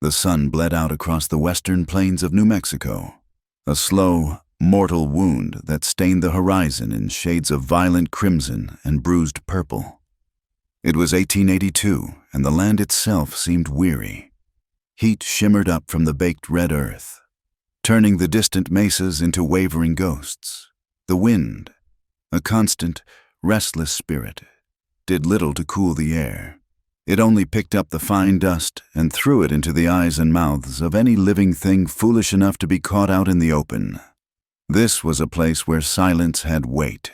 The sun bled out across the western plains of New Mexico, a slow, mortal wound that stained the horizon in shades of violent crimson and bruised purple. It was 1882, and the land itself seemed weary. Heat shimmered up from the baked red earth, turning the distant mesas into wavering ghosts. The wind, a constant, restless spirit, did little to cool the air. It only picked up the fine dust and threw it into the eyes and mouths of any living thing foolish enough to be caught out in the open. This was a place where silence had weight,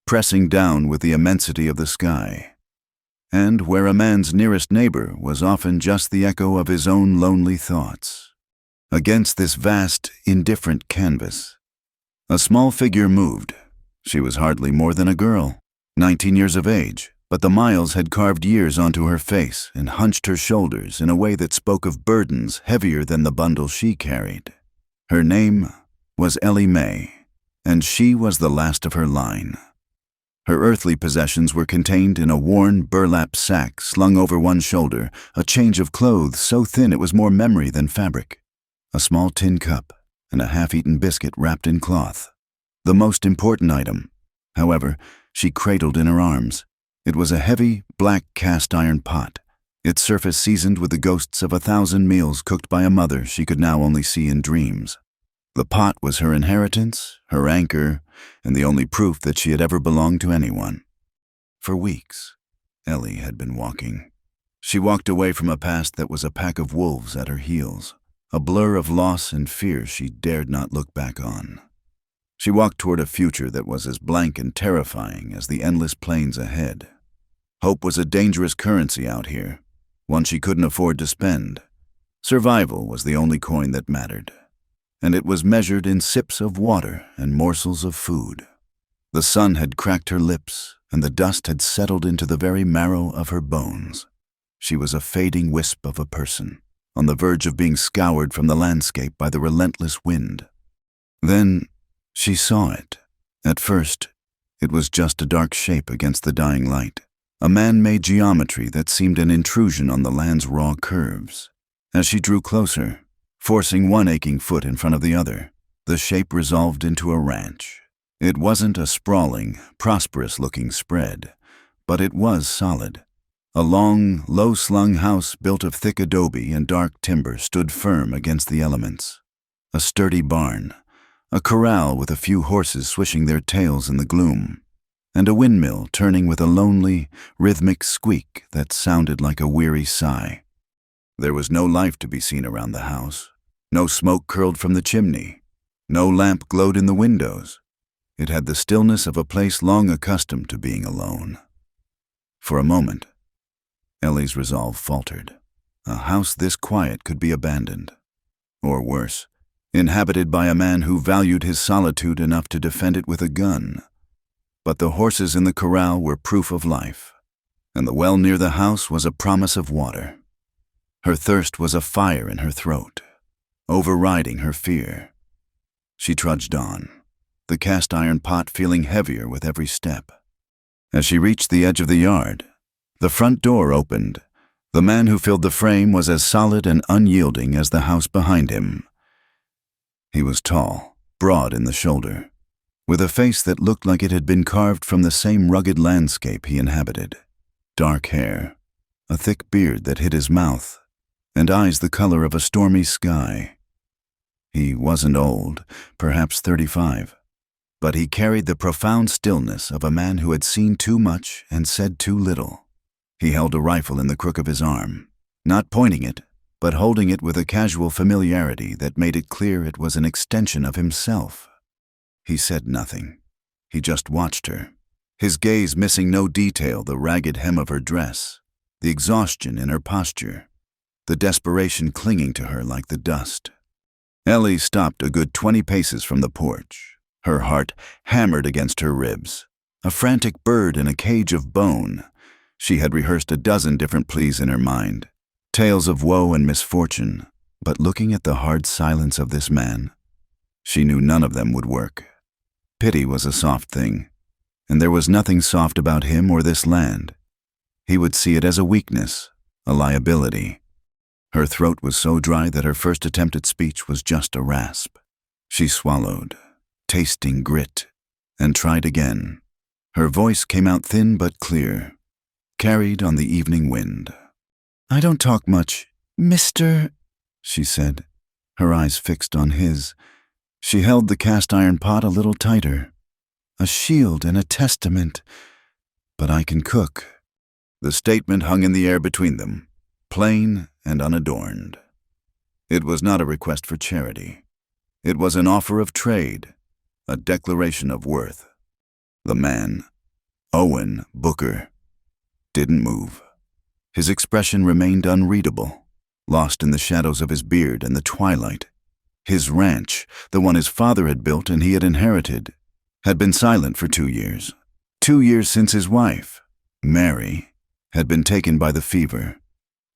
pressing down with the immensity of the sky, and where a man's nearest neighbor was often just the echo of his own lonely thoughts. Against this vast, indifferent canvas, a small figure moved. She was hardly more than a girl, 19 years of age, but the miles had carved years onto her face and hunched her shoulders in a way that spoke of burdens heavier than the bundle she carried. Her name was Ellie Mae, and she was the last of her line. Her earthly possessions were contained in a worn burlap sack slung over one shoulder, a change of clothes so thin it was more memory than fabric, a small tin cup, and a half-eaten biscuit wrapped in cloth. The most important item, however, she cradled in her arms. It was a heavy, black cast-iron pot, its surface seasoned with the ghosts of 1,000 meals cooked by a mother she could now only see in dreams. The pot was her inheritance, her anchor, and the only proof that she had ever belonged to anyone. For weeks, Ellie had been walking. She walked away from a past that was a pack of wolves at her heels, a blur of loss and fear she dared not look back on. She walked toward a future that was as blank and terrifying as the endless plains ahead. Hope was a dangerous currency out here, one she couldn't afford to spend. Survival was the only coin that mattered, and it was measured in sips of water and morsels of food. The sun had cracked her lips, and the dust had settled into the very marrow of her bones. She was a fading wisp of a person, on the verge of being scoured from the landscape by the relentless wind. Then she saw it. At first, it was just a dark shape against the dying light, a man-made geometry that seemed an intrusion on the land's raw curves. As she drew closer, forcing one aching foot in front of the other, the shape resolved into a ranch. It wasn't a sprawling, prosperous-looking spread, but it was solid. A long, low-slung house built of thick adobe and dark timber stood firm against the elements. A sturdy barn, a corral with a few horses swishing their tails in the gloom, and a windmill turning with a lonely, rhythmic squeak that sounded like a weary sigh. There was no life to be seen around the house. No smoke curled from the chimney. No lamp glowed in the windows. It had the stillness of a place long accustomed to being alone. For a moment, Ellie's resolve faltered. A house this quiet could be abandoned. Or worse, inhabited by a man who valued his solitude enough to defend it with a gun. But the horses in the corral were proof of life, and the well near the house was a promise of water. Her thirst was a fire in her throat, overriding her fear. She trudged on, the cast-iron pot feeling heavier with every step. As she reached the edge of the yard, the front door opened. The man who filled the frame was as solid and unyielding as the house behind him. He was tall, broad in the shoulder, with a face that looked like it had been carved from the same rugged landscape he inhabited. Dark hair, a thick beard that hid his mouth, and eyes the color of a stormy sky. He wasn't old, perhaps 35, but he carried the profound stillness of a man who had seen too much and said too little. He held a rifle in the crook of his arm, not pointing it, but holding it with a casual familiarity that made it clear it was an extension of himself. He said nothing. He just watched her, his gaze missing no detail: the ragged hem of her dress, the exhaustion in her posture, the desperation clinging to her like the dust. Ellie stopped a good 20 paces from the porch, her heart hammered against her ribs. A frantic bird in a cage of bone. She had rehearsed a dozen different pleas in her mind, tales of woe and misfortune, but looking at the hard silence of this man, she knew none of them would work. Pity was a soft thing, and there was nothing soft about him or this land. He would see it as a weakness, a liability. Her throat was so dry that her first attempt at speech was just a rasp. She swallowed, tasting grit, and tried again. Her voice came out thin but clear, carried on the evening wind. "I don't talk much, Mr.." she said, her eyes fixed on his. She held the cast-iron pot a little tighter. "A shield and a testament, but I can cook." The statement hung in the air between them, plain and unadorned. It was not a request for charity. It was an offer of trade, a declaration of worth. The man, Owen Booker, didn't move. His expression remained unreadable, lost in the shadows of his beard and the twilight. His ranch, the one his father had built and he had inherited, had been silent for 2 years. 2 years since his wife, Mary, had been taken by the fever.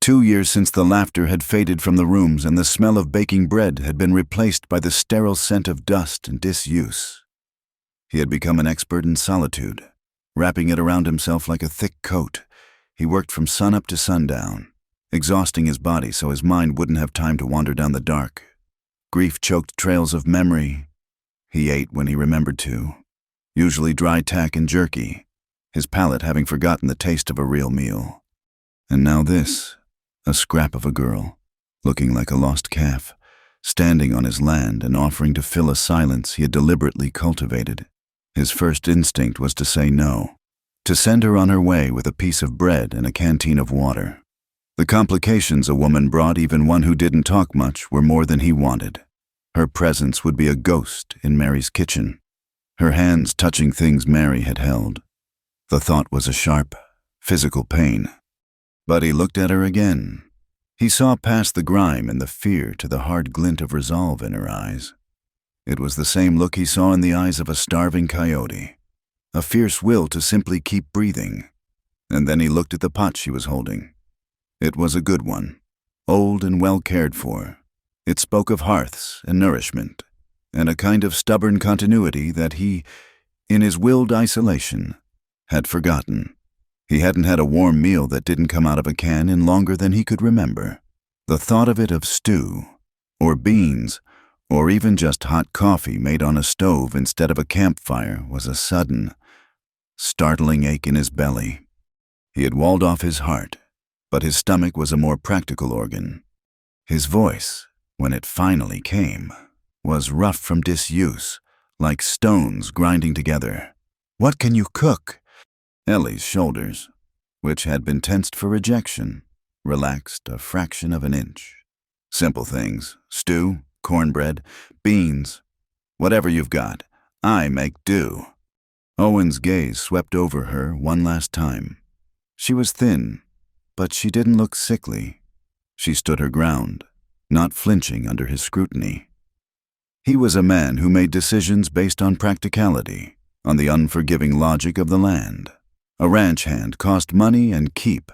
2 years since the laughter had faded from the rooms and the smell of baking bread had been replaced by the sterile scent of dust and disuse. He had become an expert in solitude, wrapping it around himself like a thick coat. He worked from sunup to sundown, exhausting his body so his mind wouldn't have time to wander down the dark. Grief-choked trails of memory. He ate when he remembered to, usually dry tack and jerky, his palate having forgotten the taste of a real meal. And now this, a scrap of a girl, looking like a lost calf, standing on his land and offering to fill a silence he had deliberately cultivated. His first instinct was to say no, to send her on her way with a piece of bread and a canteen of water. The complications a woman brought, even one who didn't talk much, were more than he wanted. Her presence would be a ghost in Mary's kitchen, her hands touching things Mary had held. The thought was a sharp, physical pain. But he looked at her again. He saw past the grime and the fear to the hard glint of resolve in her eyes. It was the same look he saw in the eyes of a starving coyote, a fierce will to simply keep breathing. And then he looked at the pot she was holding. It was a good one, old and well cared for. It spoke of hearths and nourishment, and a kind of stubborn continuity that he, in his willed isolation, had forgotten. He hadn't had a warm meal that didn't come out of a can in longer than he could remember. The thought of it of stew, or beans, or even just hot coffee made on a stove instead of a campfire was a sudden, startling ache in his belly. He had walled off his heart, but his stomach was a more practical organ. His voice, when it finally came, was rough from disuse, like stones grinding together. "What can you cook?" Ellie's shoulders, which had been tensed for rejection, relaxed a fraction of an inch. "Simple things, stew, cornbread, beans, whatever you've got. I make do." Owen's gaze swept over her one last time. She was thin, but she didn't look sickly. She stood her ground, not flinching under his scrutiny. He was a man who made decisions based on practicality, on the unforgiving logic of the land. A ranch hand cost money and keep.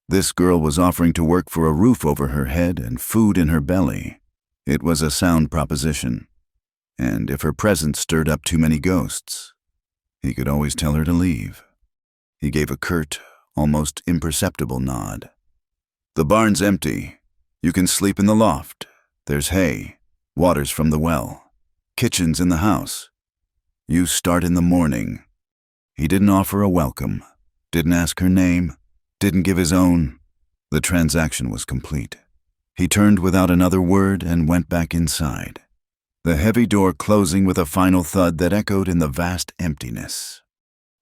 This girl was offering to work for a roof over her head and food in her belly. It was a sound proposition. And if her presence stirred up too many ghosts, he could always tell her to leave. He gave a curt, almost imperceptible nod. "The barn's empty. You can sleep in the loft. There's hay. Water's from the well. Kitchen's in the house. You start in the morning." He didn't offer a welcome, didn't ask her name, didn't give his own. The transaction was complete. He turned without another word and went back inside, the heavy door closing with a final thud that echoed in the vast emptiness.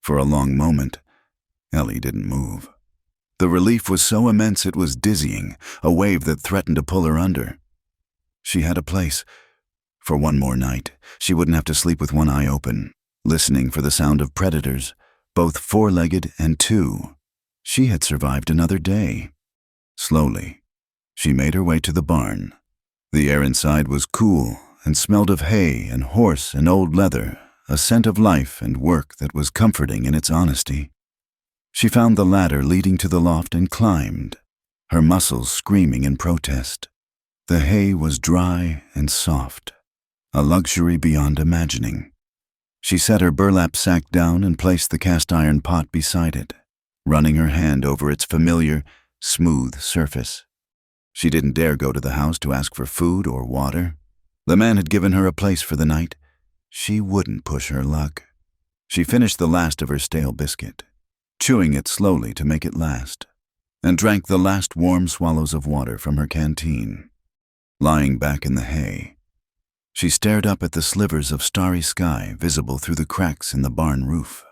For a long moment, Ellie didn't move. The relief was so immense it was dizzying, a wave that threatened to pull her under. She had a place. For one more night, she wouldn't have to sleep with one eye open, listening for the sound of predators, both four-legged and two. She had survived another day. Slowly, she made her way to the barn. The air inside was cool and smelled of hay and horse and old leather, a scent of life and work that was comforting in its honesty. She found the ladder leading to the loft and climbed, her muscles screaming in protest. The hay was dry and soft, a luxury beyond imagining. She set her burlap sack down and placed the cast-iron pot beside it, running her hand over its familiar, smooth surface. She didn't dare go to the house to ask for food or water. The man had given her a place for the night. She wouldn't push her luck. She finished the last of her stale biscuit, chewing it slowly to make it last, and drank the last warm swallows of water from her canteen. Lying back in the hay, she stared up at the slivers of starry sky visible through the cracks in the barn roof.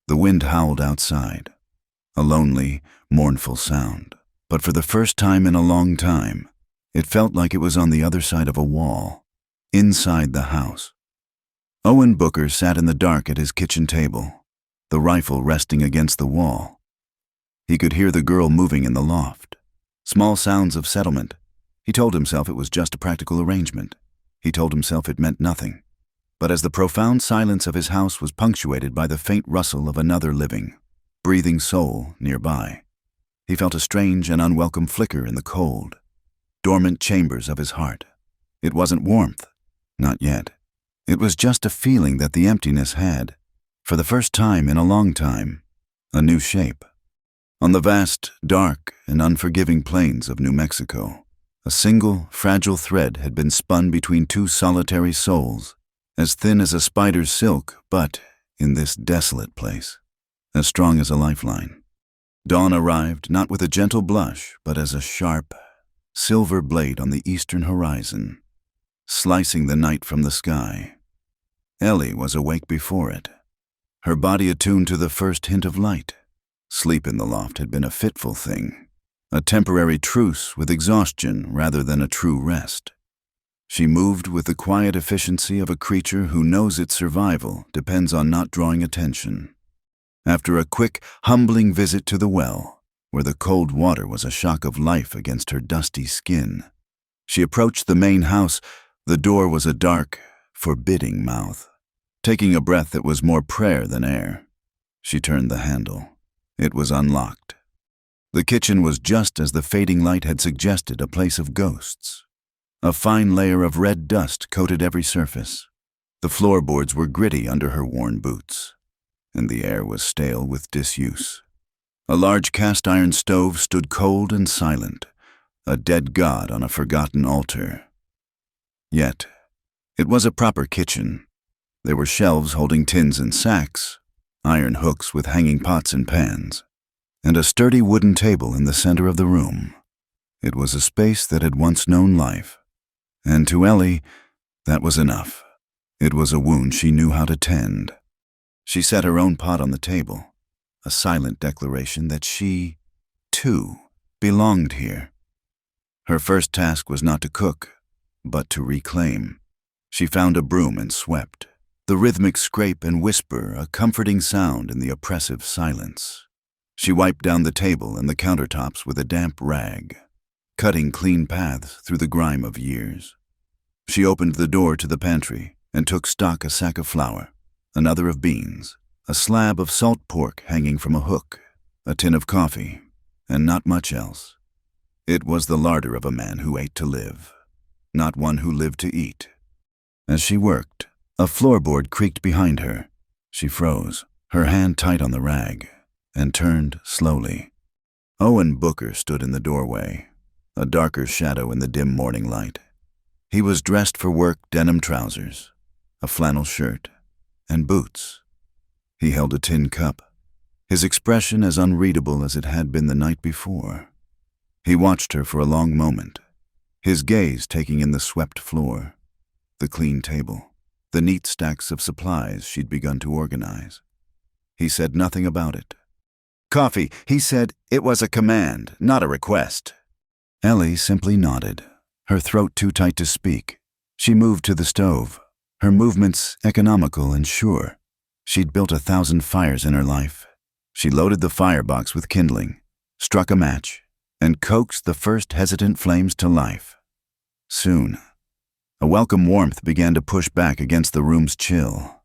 The wind howled outside, a lonely, mournful sound, but for the first time in a long time, it felt like it was on the other side of a wall, inside the house. Owen Booker sat in the dark at his kitchen table, the rifle resting against the wall. He could hear the girl moving in the loft. Small sounds of settlement. He told himself it was just a practical arrangement. He told himself it meant nothing. But as the profound silence of his house was punctuated by the faint rustle of another living, breathing soul nearby, he felt a strange and unwelcome flicker in the cold, dormant chambers of his heart. It wasn't warmth, not yet. It was just a feeling that the emptiness had, for the first time in a long time, a new shape. On the vast, dark, and unforgiving plains of New Mexico, a single, fragile thread had been spun between two solitary souls, as thin as a spider's silk, but, in this desolate place, as strong as a lifeline. Dawn arrived not with a gentle blush, but as a sharp, silver blade on the eastern horizon, slicing the night from the sky. Ellie was awake before it, her body attuned to the first hint of light. Sleep in the loft had been a fitful thing, a temporary truce with exhaustion rather than a true rest. She moved with the quiet efficiency of a creature who knows its survival depends on not drawing attention. After a quick, humbling visit to the well, where the cold water was a shock of life against her dusty skin, she approached the main house. The door was a dark, forbidding mouth. Taking a breath that was more prayer than air, she turned the handle. It was unlocked. The kitchen was just as the fading light had suggested, a place of ghosts. A fine layer of red dust coated every surface. The floorboards were gritty under her worn boots, and the air was stale with disuse. A large cast-iron stove stood cold and silent, a dead god on a forgotten altar. Yet, it was a proper kitchen. There were shelves holding tins and sacks, iron hooks with hanging pots and pans, and a sturdy wooden table in the center of the room. It was a space that had once known life, and to Ellie, that was enough. It was a wound she knew how to tend. She set her own pot on the table, a silent declaration that she, too, belonged here. Her first task was not to cook, but to reclaim. She found a broom and swept, the rhythmic scrape and whisper a comforting sound in the oppressive silence. She wiped down the table and the countertops with a damp rag, cutting clean paths through the grime of years. She opened the door to the pantry and took stock: a sack of flour, another of beans, a slab of salt pork hanging from a hook, a tin of coffee, and not much else. It was the larder of a man who ate to live, not one who lived to eat. As she worked, a floorboard creaked behind her. She froze, her hand tight on the rag, and turned slowly. Owen Booker stood in the doorway, a darker shadow in the dim morning light. He was dressed for work: denim trousers, a flannel shirt, and boots. He held a tin cup, his expression as unreadable as it had been the night before. He watched her for a long moment, his gaze taking in the swept floor, the clean table, the neat stacks of supplies she'd begun to organize. He said nothing about it. "Coffee," he said. It was a command, not a request. Ellie simply nodded, her throat too tight to speak. She moved to the stove, her movements economical and sure. She'd built 1,000 fires in her life. She loaded the firebox with kindling, struck a match, and coaxed the first hesitant flames to life. Soon, a welcome warmth began to push back against the room's chill.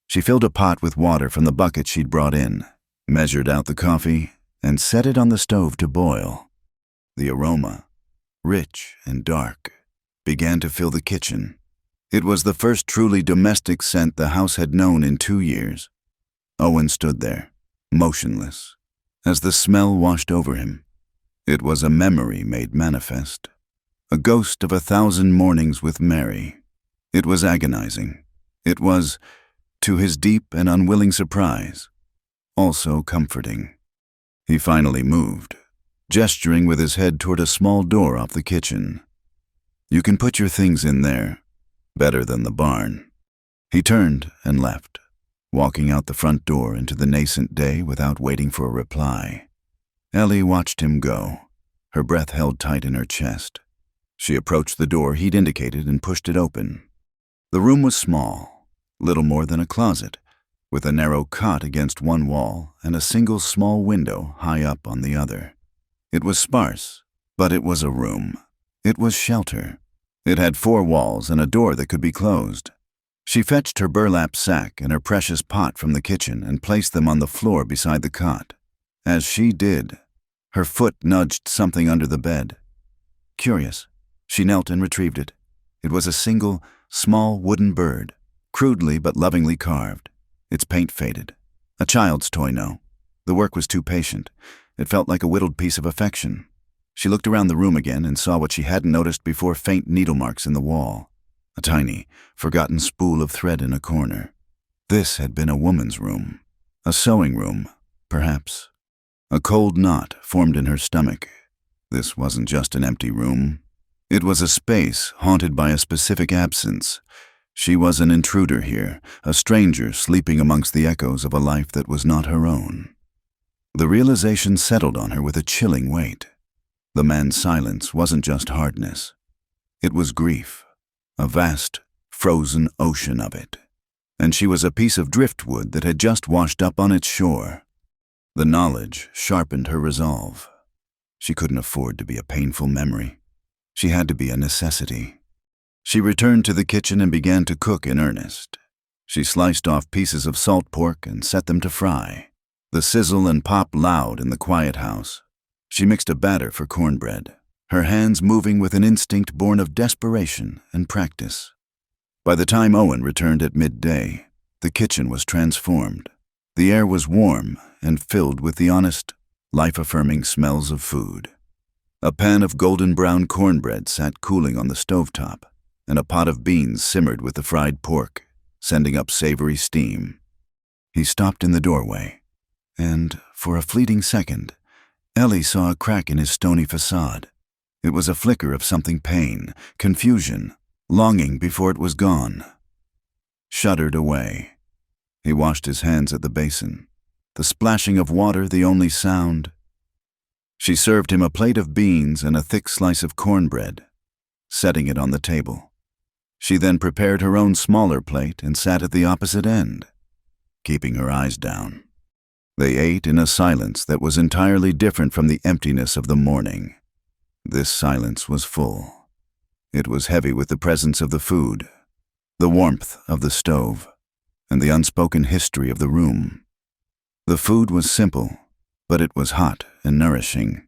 She filled a pot with water from the bucket she'd brought in, measured out the coffee, and set it on the stove to boil. The aroma, rich and dark, began to fill the kitchen. It was the first truly domestic scent the house had known in 2 years. Owen stood there, motionless, as the smell washed over him. It was a memory made manifest, a ghost of 1,000 mornings with Mary. It was agonizing. It was, to his deep and unwilling surprise, also comforting. He finally moved, gesturing with his head toward a small door off the kitchen. "You can put your things in there. Better than the barn." He turned and left, walking out the front door into the nascent day without waiting for a reply. Ellie watched him go, her breath held tight in her chest. She approached the door he'd indicated and pushed it open. The room was small, little more than a closet, with a narrow cot against one wall and a single small window high up on the other. It was sparse, but it was a room. It was shelter. It had 4 walls and a door that could be closed. She fetched her burlap sack and her precious pot from the kitchen and placed them on the floor beside the cot. As she did, her foot nudged something under the bed. Curious, she knelt and retrieved it. It was a single, small wooden bird, crudely but lovingly carved. Its paint faded. A child's toy, no. The work was too patient. It felt like a whittled piece of affection. She looked around the room again and saw what she hadn't noticed before: faint needle marks in the wall. A tiny, forgotten spool of thread in a corner. This had been a woman's room. A sewing room, perhaps. A cold knot formed in her stomach. This wasn't just an empty room. It was a space haunted by a specific absence. She was an intruder here, a stranger sleeping amongst the echoes of a life that was not her own. The realization settled on her with a chilling weight. The man's silence wasn't just hardness. It was grief, a vast, frozen ocean of it. And she was a piece of driftwood that had just washed up on its shore. The knowledge sharpened her resolve. She couldn't afford to be a painful memory. She had to be a necessity. She returned to the kitchen and began to cook in earnest. She sliced off pieces of salt pork and set them to fry. The sizzle and pop loud in the quiet house. She mixed a batter for cornbread, her hands moving with an instinct born of desperation and practice. By the time Owen returned at midday, the kitchen was transformed. The air was warm and filled with the honest, life-affirming smells of food. A pan of golden-brown cornbread sat cooling on the stovetop, and a pot of beans simmered with the fried pork, sending up savory steam. He stopped in the doorway, and, for a fleeting second, Ellie saw a crack in his stony facade. It was a flicker of something: pain, confusion, longing before it was gone. Shuddered away. He washed his hands at the basin, the splashing of water the only sound. She served him a plate of beans and a thick slice of cornbread, setting it on the table. She then prepared her own smaller plate and sat at the opposite end, keeping her eyes down. They ate in a silence that was entirely different from the emptiness of the morning. This silence was full. It was heavy with the presence of the food, the warmth of the stove, and the unspoken history of the room. The food was simple, but it was hot and nourishing.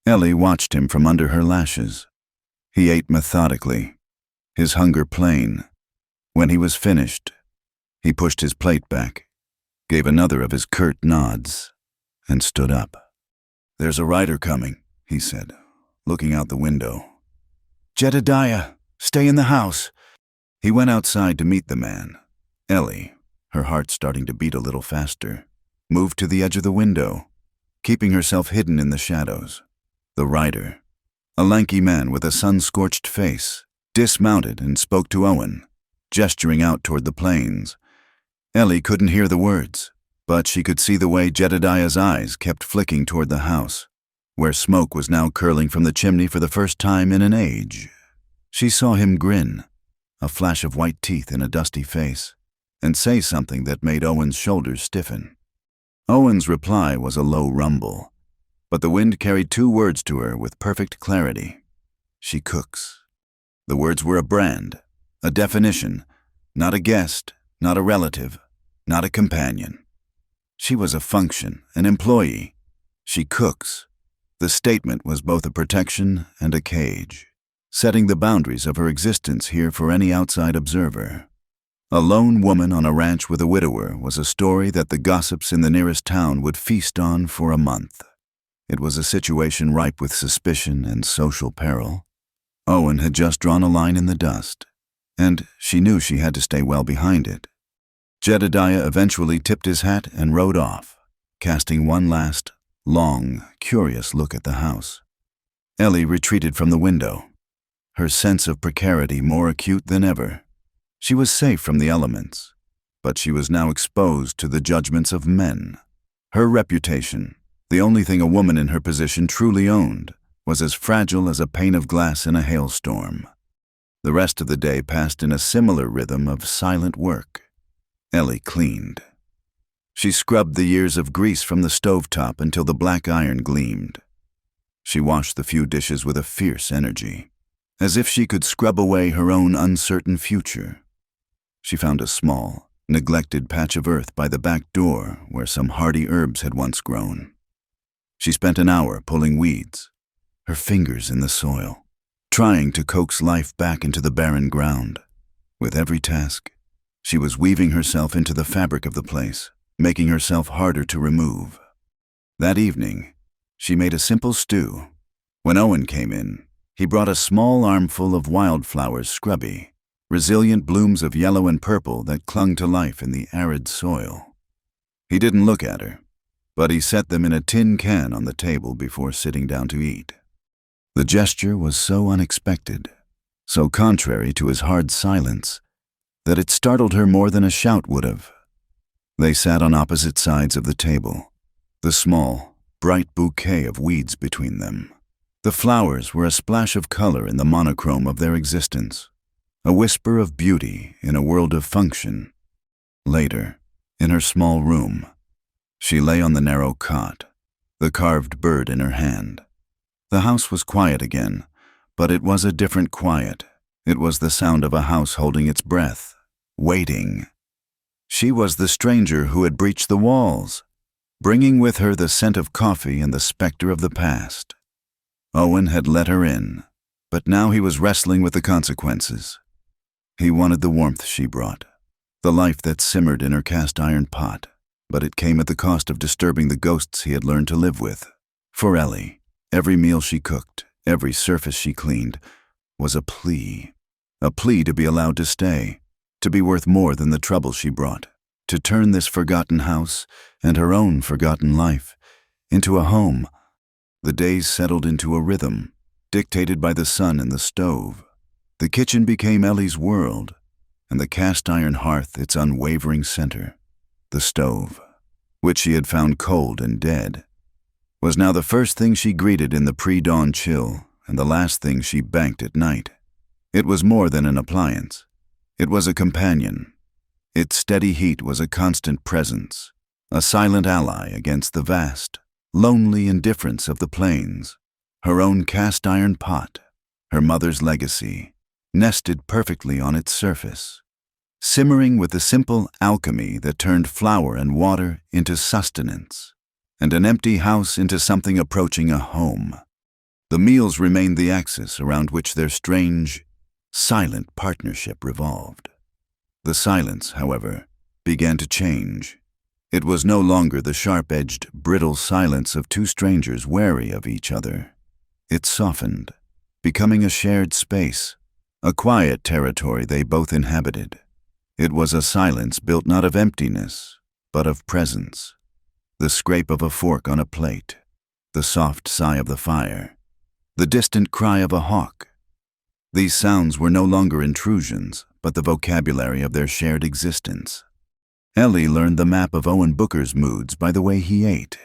Ellie watched him from under her lashes. He ate methodically, his hunger plain. When he was finished, he pushed his plate back, gave another of his curt nods, and stood up. "There's a rider coming," he said, looking out the window. "Jedediah, stay in the house." He went outside to meet the man. Ellie, her heart starting to beat a little faster, moved to the edge of the window, keeping herself hidden in the shadows. The rider, a lanky man with a sun-scorched face, dismounted and spoke to Owen, gesturing out toward the plains. Ellie couldn't hear the words, but she could see the way Jedediah's eyes kept flicking toward the house, where smoke was now curling from the chimney for the first time in an age. She saw him grin, a flash of white teeth in a dusty face, and say something that made Owen's shoulders stiffen. Owen's reply was a low rumble, but the wind carried 2 words to her with perfect clarity: "She cooks." The words were a brand, a definition, not a guest, not a relative, not a companion. She was a function, an employee. She cooks. The statement was both a protection and a cage, setting the boundaries of her existence here for any outside observer. A lone woman on a ranch with a widower was a story that the gossips in the nearest town would feast on for a month. It was a situation ripe with suspicion and social peril. Owen had just drawn a line in the dust, and she knew she had to stay well behind it. Jedediah eventually tipped his hat and rode off, casting one last, long, curious look at the house. Ellie retreated from the window, her sense of precarity more acute than ever. She was safe from the elements, but she was now exposed to the judgments of men. Her reputation, the only thing a woman in her position truly owned, was as fragile as a pane of glass in a hailstorm. The rest of the day passed in a similar rhythm of silent work. Ellie cleaned. She scrubbed the years of grease from the stovetop until the black iron gleamed. She washed the few dishes with a fierce energy, as if she could scrub away her own uncertain future. She found a small, neglected patch of earth by the back door where some hardy herbs had once grown. She spent an hour pulling weeds, her fingers in the soil, trying to coax life back into the barren ground. With every task, she was weaving herself into the fabric of the place, making herself harder to remove. That evening, she made a simple stew. When Owen came in, he brought a small armful of wildflowers, scrubby, resilient blooms of yellow and purple that clung to life in the arid soil. He didn't look at her, but he set them in a tin can on the table before sitting down to eat. The gesture was so unexpected, so contrary to his hard silence, that it startled her more than a shout would have. They sat on opposite sides of the table, the small, bright bouquet of weeds between them. The flowers were a splash of color in the monochrome of their existence, a whisper of beauty in a world of function. Later, in her small room, she lay on the narrow cot, the carved bird in her hand. The house was quiet again, but it was a different quiet. It was the sound of a house holding its breath, waiting. She was the stranger who had breached the walls, bringing with her the scent of coffee and the specter of the past. Owen had let her in, but now he was wrestling with the consequences. He wanted the warmth she brought, the life that simmered in her cast-iron pot, but it came at the cost of disturbing the ghosts he had learned to live with. For Ellie, every meal she cooked, every surface she cleaned, was a plea to be allowed to stay, to be worth more than the trouble she brought, to turn this forgotten house and her own forgotten life into a home. The days settled into a rhythm, dictated by the sun and the stove. The kitchen became Ellie's world, and the cast-iron hearth its unwavering center. The stove, which she had found cold and dead, was now the first thing she greeted in the pre-dawn chill and the last thing she banked at night. It was more than an appliance. It was a companion. Its steady heat was a constant presence, a silent ally against the vast, lonely indifference of the plains. Her own cast-iron pot, her mother's legacy, nested perfectly on its surface, simmering with the simple alchemy that turned flour and water into sustenance, and an empty house into something approaching a home. The meals remained the axis around which their strange, silent partnership revolved. The silence, however, began to change. It was no longer the sharp-edged, brittle silence of two strangers wary of each other. It softened, becoming a shared space, a quiet territory they both inhabited. It was a silence built not of emptiness, but of presence. The scrape of a fork on a plate, the soft sigh of the fire, the distant cry of a hawk. These sounds were no longer intrusions, but the vocabulary of their shared existence. Ellie learned the map of Owen Booker's moods by the way he ate.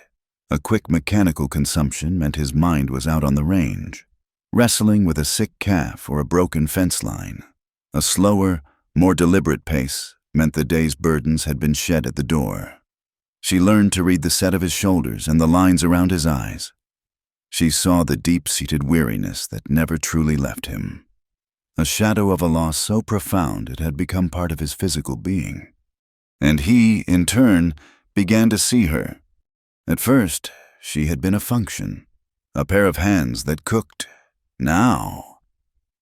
A quick mechanical consumption meant his mind was out on the range, wrestling with a sick calf or a broken fence line. A slower, more deliberate pace meant the day's burdens had been shed at the door. She learned to read the set of his shoulders and the lines around his eyes. She saw the deep-seated weariness that never truly left him, a shadow of a loss so profound it had become part of his physical being. And he, in turn, began to see her. At first, she had been a function, a pair of hands that cooked. Now,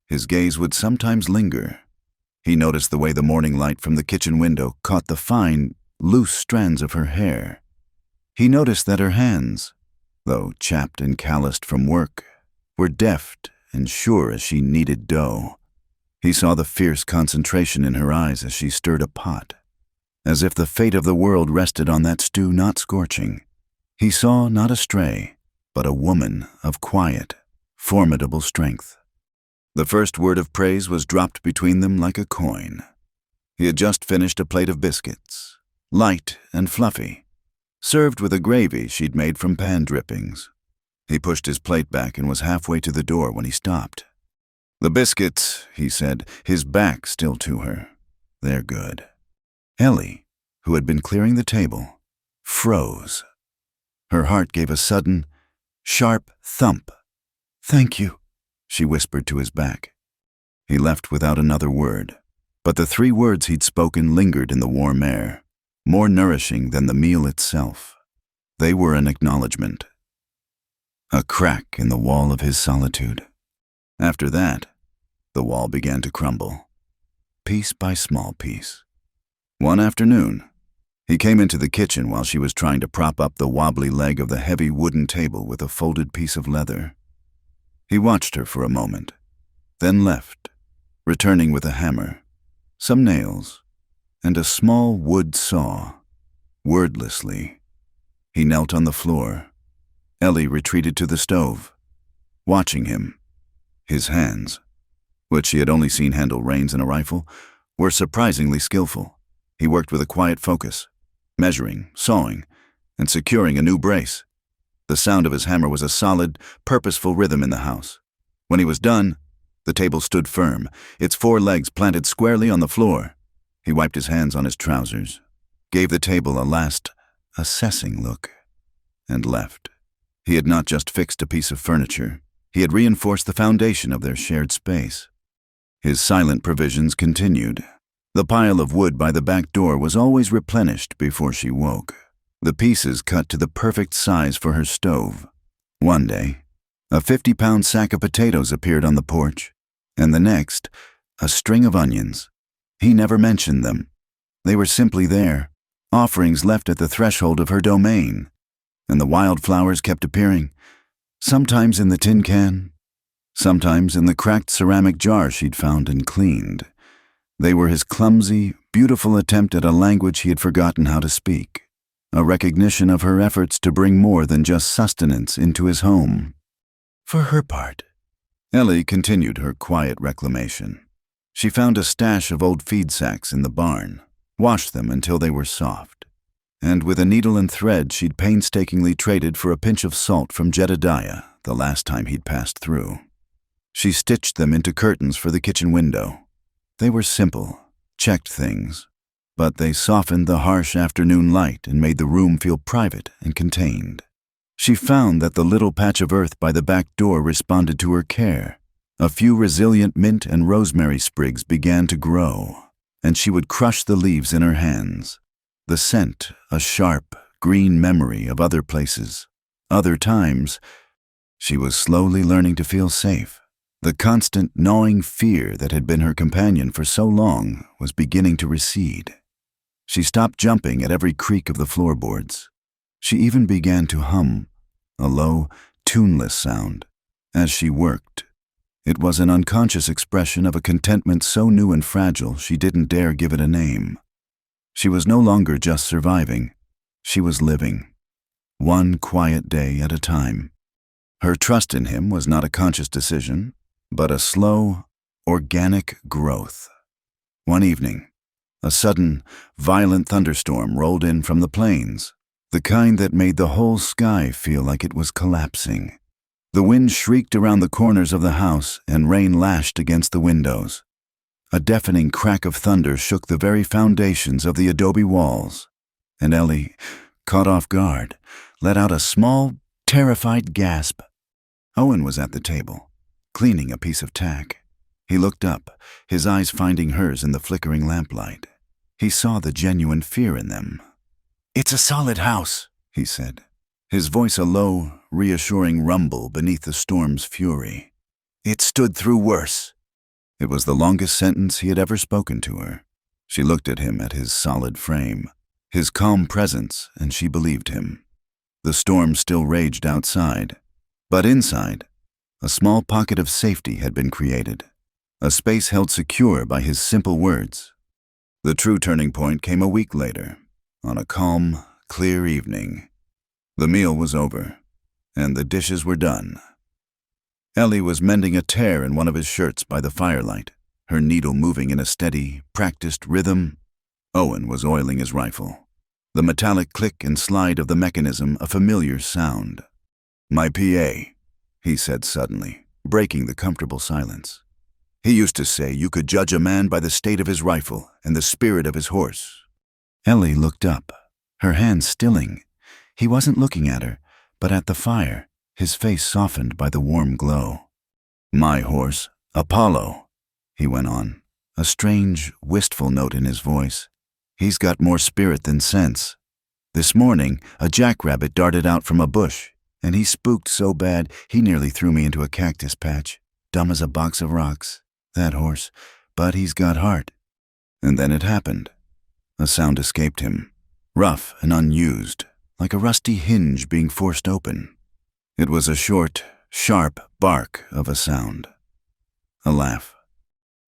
his gaze would sometimes linger. He noticed the way the morning light from the kitchen window caught the fine, loose strands of her hair. He noticed that her hands, though chapped and calloused from work, were deft and sure as she kneaded dough. He saw the fierce concentration in her eyes as she stirred a pot, as if the fate of the world rested on that stew not scorching. He saw not a stray, but a woman of quiet, formidable strength. The first word of praise was dropped between them like a coin. He had just finished a plate of biscuits, light and fluffy, served with a gravy she'd made from pan drippings. He pushed his plate back and was halfway to the door when he stopped. "The biscuits," he said, his back still to her. "They're good." Ellie, who had been clearing the table, froze. Her heart gave a sudden, sharp thump. "Thank you," she whispered to his back. He left without another word, but the 3 words he'd spoken lingered in the warm air, more nourishing than the meal itself. They were an acknowledgement, a crack in the wall of his solitude. After that, the wall began to crumble, piece by small piece. One afternoon, he came into the kitchen while she was trying to prop up the wobbly leg of the heavy wooden table with a folded piece of leather. He watched her for a moment, then left, returning with a hammer, some nails, and a small wood saw. Wordlessly, he knelt on the floor. Ellie retreated to the stove, watching him. His hands, which she had only seen handle reins and a rifle, were surprisingly skillful. He worked with a quiet focus, measuring, sawing, and securing a new brace. The sound of his hammer was a solid, purposeful rhythm in the house. When he was done, the table stood firm, its 4 legs planted squarely on the floor. He wiped his hands on his trousers, gave the table a last, assessing look, and left. He had not just fixed a piece of furniture, he had reinforced the foundation of their shared space. His silent provisions continued. The pile of wood by the back door was always replenished before she woke, the pieces cut to the perfect size for her stove. One day, a 50-pound sack of potatoes appeared on the porch, and the next, a string of onions. He never mentioned them. They were simply there, offerings left at the threshold of her domain. And the wildflowers kept appearing, sometimes in the tin can, sometimes in the cracked ceramic jar she'd found and cleaned. They were his clumsy, beautiful attempt at a language he had forgotten how to speak, a recognition of her efforts to bring more than just sustenance into his home. For her part, Ellie continued her quiet reclamation. She found a stash of old feed sacks in the barn, washed them until they were soft, and with a needle and thread she'd painstakingly traded for a pinch of salt from Jedediah the last time he'd passed through. She stitched them into curtains for the kitchen window. They were simple, checked things, but they softened the harsh afternoon light and made the room feel private and contained. She found that the little patch of earth by the back door responded to her care. A few resilient mint and rosemary sprigs began to grow, and she would crush the leaves in her hands. The scent, a sharp, green memory of other places, other times. She was slowly learning to feel safe. The constant gnawing fear that had been her companion for so long was beginning to recede. She stopped jumping at every creak of the floorboards. She even began to hum, a low, tuneless sound, as she worked. It was an unconscious expression of a contentment so new and fragile she didn't dare give it a name. She was no longer just surviving. She was living, one quiet day at a time. Her trust in him was not a conscious decision, but a slow, organic growth. One evening, a sudden, violent thunderstorm rolled in from the plains, the kind that made the whole sky feel like it was collapsing. The wind shrieked around the corners of the house and rain lashed against the windows. A deafening crack of thunder shook the very foundations of the adobe walls, and Ellie, caught off guard, let out a small, terrified gasp. Owen was at the table, cleaning a piece of tack. He looked up, his eyes finding hers in the flickering lamplight. He saw the genuine fear in them. "It's a solid house," he said, his voice a low, reassuring rumble beneath the storm's fury. "It stood through worse." It was the longest sentence he had ever spoken to her. She looked at him, at his solid frame, his calm presence, and she believed him. The storm still raged outside, but inside, a small pocket of safety had been created, a space held secure by his simple words. The true turning point came a week later, on a calm, clear evening. The meal was over, and the dishes were done. Ellie was mending a tear in one of his shirts by the firelight, her needle moving in a steady, practiced rhythm. Owen was oiling his rifle, the metallic click and slide of the mechanism a familiar sound. "My PA," he said suddenly, breaking the comfortable silence. "He used to say you could judge a man by the state of his rifle and the spirit of his horse." Ellie looked up, her hands stilling. He wasn't looking at her, but at the fire, his face softened by the warm glow. "My horse, Apollo," he went on, a strange, wistful note in his voice. "He's got more spirit than sense. This morning, a jackrabbit darted out from a bush, and he spooked so bad he nearly threw me into a cactus patch, dumb as a box of rocks. That horse, but he's got heart." And then it happened. A sound escaped him, rough and unused, like a rusty hinge being forced open. It was a short, sharp bark of a sound. A laugh.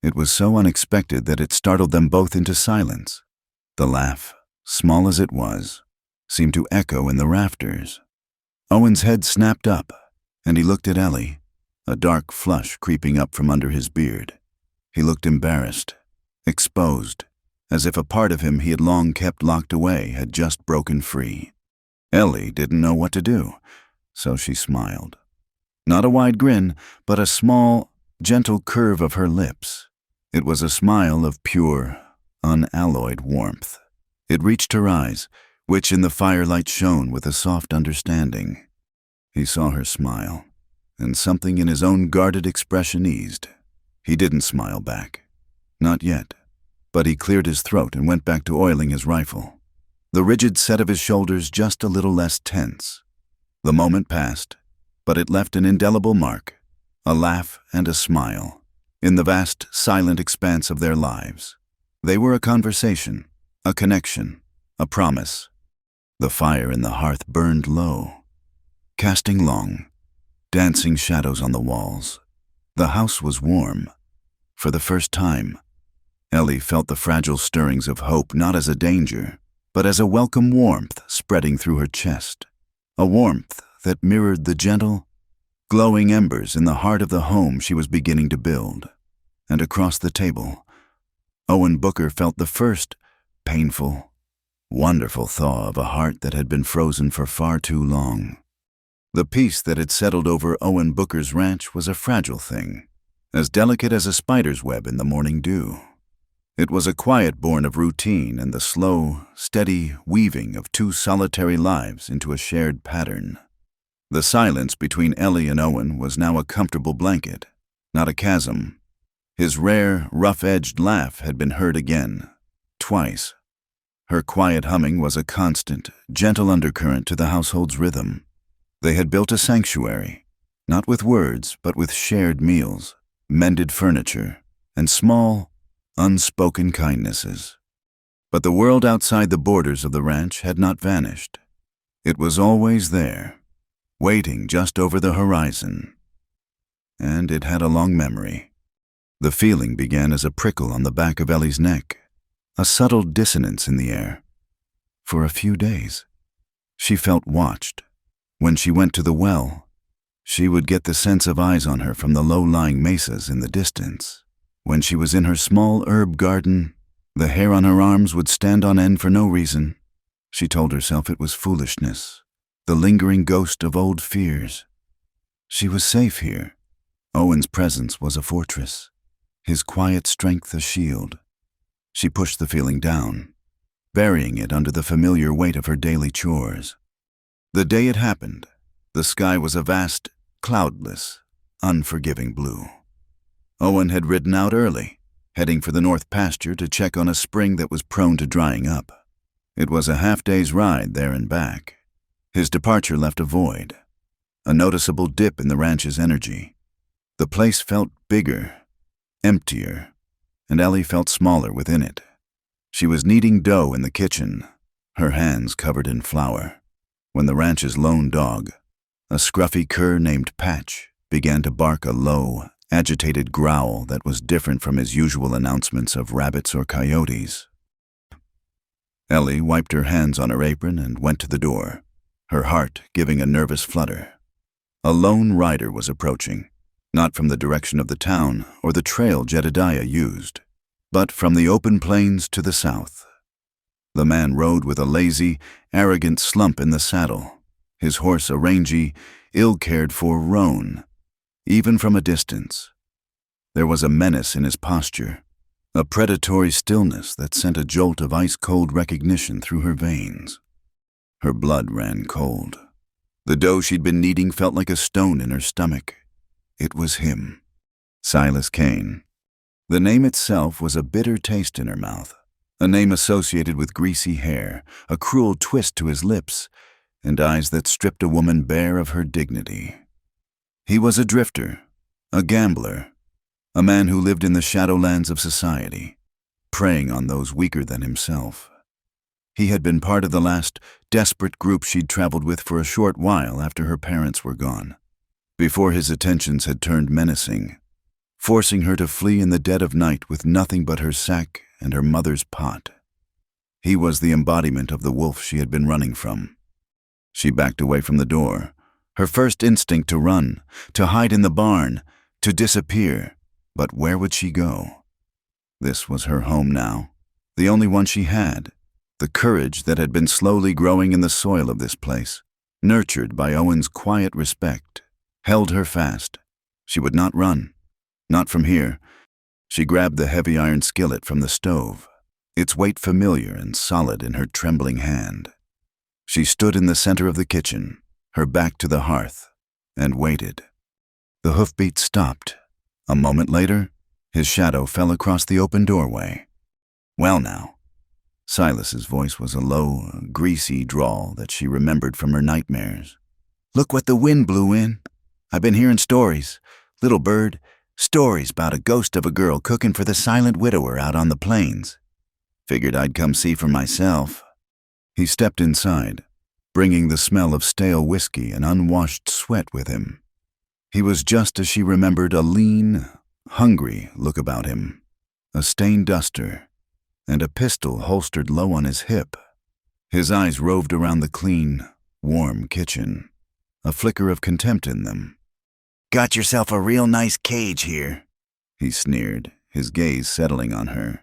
It was so unexpected that it startled them both into silence. The laugh, small as it was, seemed to echo in the rafters. Owen's head snapped up, and he looked at Ellie, a dark flush creeping up from under his beard. He looked embarrassed, exposed, as if a part of him he had long kept locked away had just broken free. Ellie didn't know what to do, so she smiled. Not a wide grin, but a small, gentle curve of her lips. It was a smile of pure, unalloyed warmth. It reached her eyes, which in the firelight shone with a soft understanding. He saw her smile, and something in his own guarded expression eased. He didn't smile back. Not yet. But he cleared his throat and went back to oiling his rifle, the rigid set of his shoulders just a little less tense. The moment passed, but it left an indelible mark, a laugh and a smile, in the vast, silent expanse of their lives. They were a conversation, a connection, a promise. The fire in the hearth burned low, casting long, dancing shadows on the walls. The house was warm. For the first time, Ellie felt the fragile stirrings of hope not as a danger, but as a welcome warmth spreading through her chest, a warmth that mirrored the gentle, glowing embers in the heart of the home she was beginning to build. And across the table, Owen Booker felt the first painful, wonderful thaw of a heart that had been frozen for far too long. The peace that had settled over Owen Booker's ranch was a fragile thing, as delicate as a spider's web in the morning dew. It was a quiet born of routine and the slow, steady weaving of two solitary lives into a shared pattern. The silence between Ellie and Owen was now a comfortable blanket, not a chasm. His rare, rough-edged laugh had been heard again, twice. Her quiet humming was a constant, gentle undercurrent to the household's rhythm. They had built a sanctuary, not with words, but with shared meals, mended furniture, and small, unspoken kindnesses. But the world outside the borders of the ranch had not vanished. It was always there, waiting just over the horizon. And it had a long memory. The feeling began as a prickle on the back of Ellie's neck, a subtle dissonance in the air. For a few days, she felt watched. When she went to the well, she would get the sense of eyes on her from the low-lying mesas in the distance. When she was in her small herb garden, the hair on her arms would stand on end for no reason. She told herself it was foolishness, the lingering ghost of old fears. She was safe here. Owen's presence was a fortress, his quiet strength a shield. She pushed the feeling down, burying it under the familiar weight of her daily chores. The day it happened, the sky was a vast, cloudless, unforgiving blue. Owen had ridden out early, heading for the north pasture to check on a spring that was prone to drying up. It was a half-day's ride there and back. His departure left a void, a noticeable dip in the ranch's energy. The place felt bigger, emptier, and Ellie felt smaller within it. She was kneading dough in the kitchen, her hands covered in flour. when the ranch's lone dog, a scruffy cur named Patch, began to bark a low, agitated growl that was different from his usual announcements of rabbits or coyotes. Ellie wiped her hands on her apron and went to the door, her heart giving a nervous flutter. A lone rider was approaching, not from the direction of the town or the trail Jedediah used, but from the open plains to the south. The man rode with a lazy, arrogant slump in the saddle, his horse a rangy, ill-cared-for roan, even from a distance. There was a menace in his posture, a predatory stillness that sent a jolt of ice-cold recognition through her veins. Her blood ran cold. The dough she'd been kneading felt like a stone in her stomach. It was him, Silas Kane. The name itself was a bitter taste in her mouth, a name associated with greasy hair, a cruel twist to his lips, and eyes that stripped a woman bare of her dignity. He was a drifter, a gambler, a man who lived in the shadowlands of society, preying on those weaker than himself. He had been part of the last desperate group she'd traveled with for a short while after her parents were gone, before his attentions had turned menacing, forcing her to flee in the dead of night with nothing but her sack and her mother's pot. He was the embodiment of the wolf she had been running from. She backed away from the door, her first instinct to run, to hide in the barn, to disappear. But where would she go? This was her home now, the only one she had, the courage that had been slowly growing in the soil of this place, nurtured by Owen's quiet respect, held her fast. She would not run, not from here. She grabbed the heavy iron skillet from the stove, its weight familiar and solid in her trembling hand. She stood in the center of the kitchen, her back to the hearth, and waited. The hoofbeats stopped. A moment later, his shadow fell across the open doorway. "Well now." Silas's voice was a low, greasy drawl that she remembered from her nightmares. "Look what the wind blew in. I've been hearing stories, little bird, stories about a ghost of a girl cooking for the silent widower out on the plains. Figured I'd come see for myself." He stepped inside, bringing the smell of stale whiskey and unwashed sweat with him. He was just as she remembered, a lean, hungry look about him, a stained duster, and a pistol holstered low on his hip. His eyes roved around the clean, warm kitchen, a flicker of contempt in them. "Got yourself a real nice cage here," he sneered, his gaze settling on her.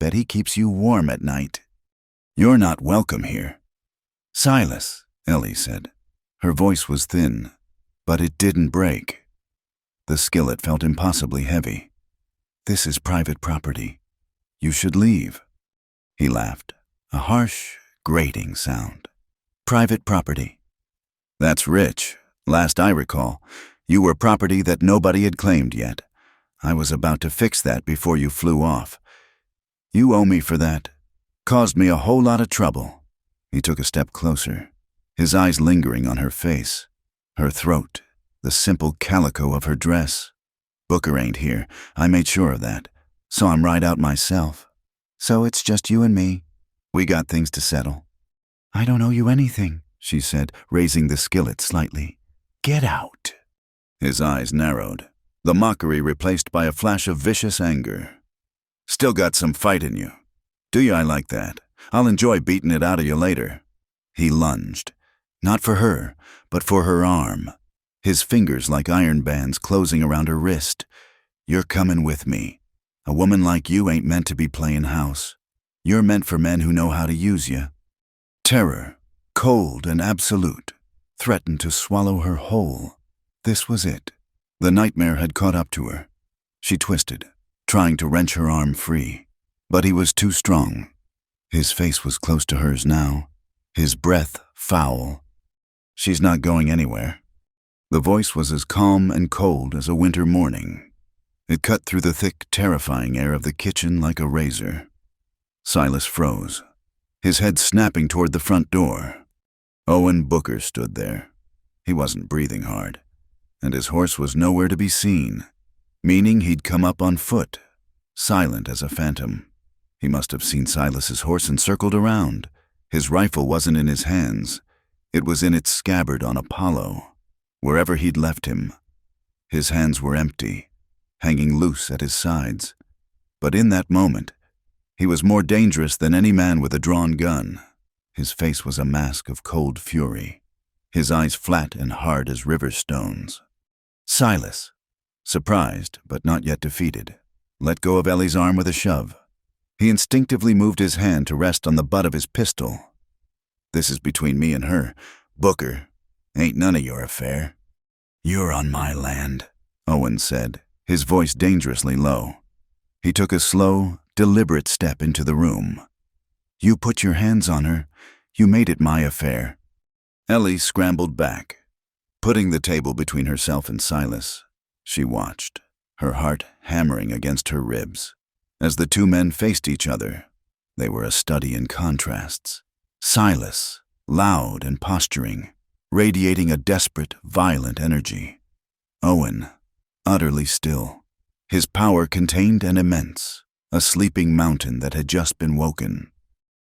"Bet he keeps you warm at night." "You're not welcome here." "Silas," Ellie said. Her voice was thin, but it didn't break. The skillet felt impossibly heavy. "This is private property. You should leave." He laughed, a harsh, grating sound. "Private property." "That's rich. Last I recall, you were property that nobody had claimed yet. I was about to fix that before you flew off. You owe me for that. Caused me a whole lot of trouble." He took a step closer, his eyes lingering on her face, her throat, the simple calico of her dress. "Booker ain't here. I made sure of that. Saw him ride out myself. So it's just you and me. We got things to settle." "I don't owe you anything," she said, raising the skillet slightly. "Get out." His eyes narrowed, the mockery replaced by a flash of vicious anger. "Still got some fight in you. Do you? I like that. I'll enjoy beating it out of you later." He lunged, not for her, but for her arm, his fingers like iron bands closing around her wrist. "You're coming with me. A woman like you ain't meant to be playing house. You're meant for men who know how to use you." Terror, cold and absolute, threatened to swallow her whole. This was it. The nightmare had caught up to her. She twisted, trying to wrench her arm free, but he was too strong. His face was close to hers now, his breath foul. "She's not going anywhere." The voice was as calm and cold as a winter morning. It cut through the thick, terrifying air of the kitchen like a razor. Silas froze, his head snapping toward the front door. Owen Booker stood there. He wasn't breathing hard, and his horse was nowhere to be seen, meaning he'd come up on foot, silent as a phantom. He must have seen Silas's horse and circled around. His rifle wasn't in his hands. It was in its scabbard on Apollo, wherever he'd left him. His hands were empty, hanging loose at his sides. But in that moment, he was more dangerous than any man with a drawn gun. His face was a mask of cold fury, his eyes flat and hard as river stones. Silas, surprised but not yet defeated, let go of Ellie's arm with a shove. He instinctively moved his hand to rest on the butt of his pistol. "This is between me and her. Booker, ain't none of your affair." "You're on my land," Owen said, his voice dangerously low. He took a slow, deliberate step into the room. "You put your hands on her. You made it my affair." Ellie scrambled back. Putting the table between herself and Silas, she watched, her heart hammering against her ribs. As the two men faced each other, they were a study in contrasts. Silas, loud and posturing, radiating a desperate, violent energy. Owen, utterly still, his power contained and immense, a sleeping mountain that had just been woken.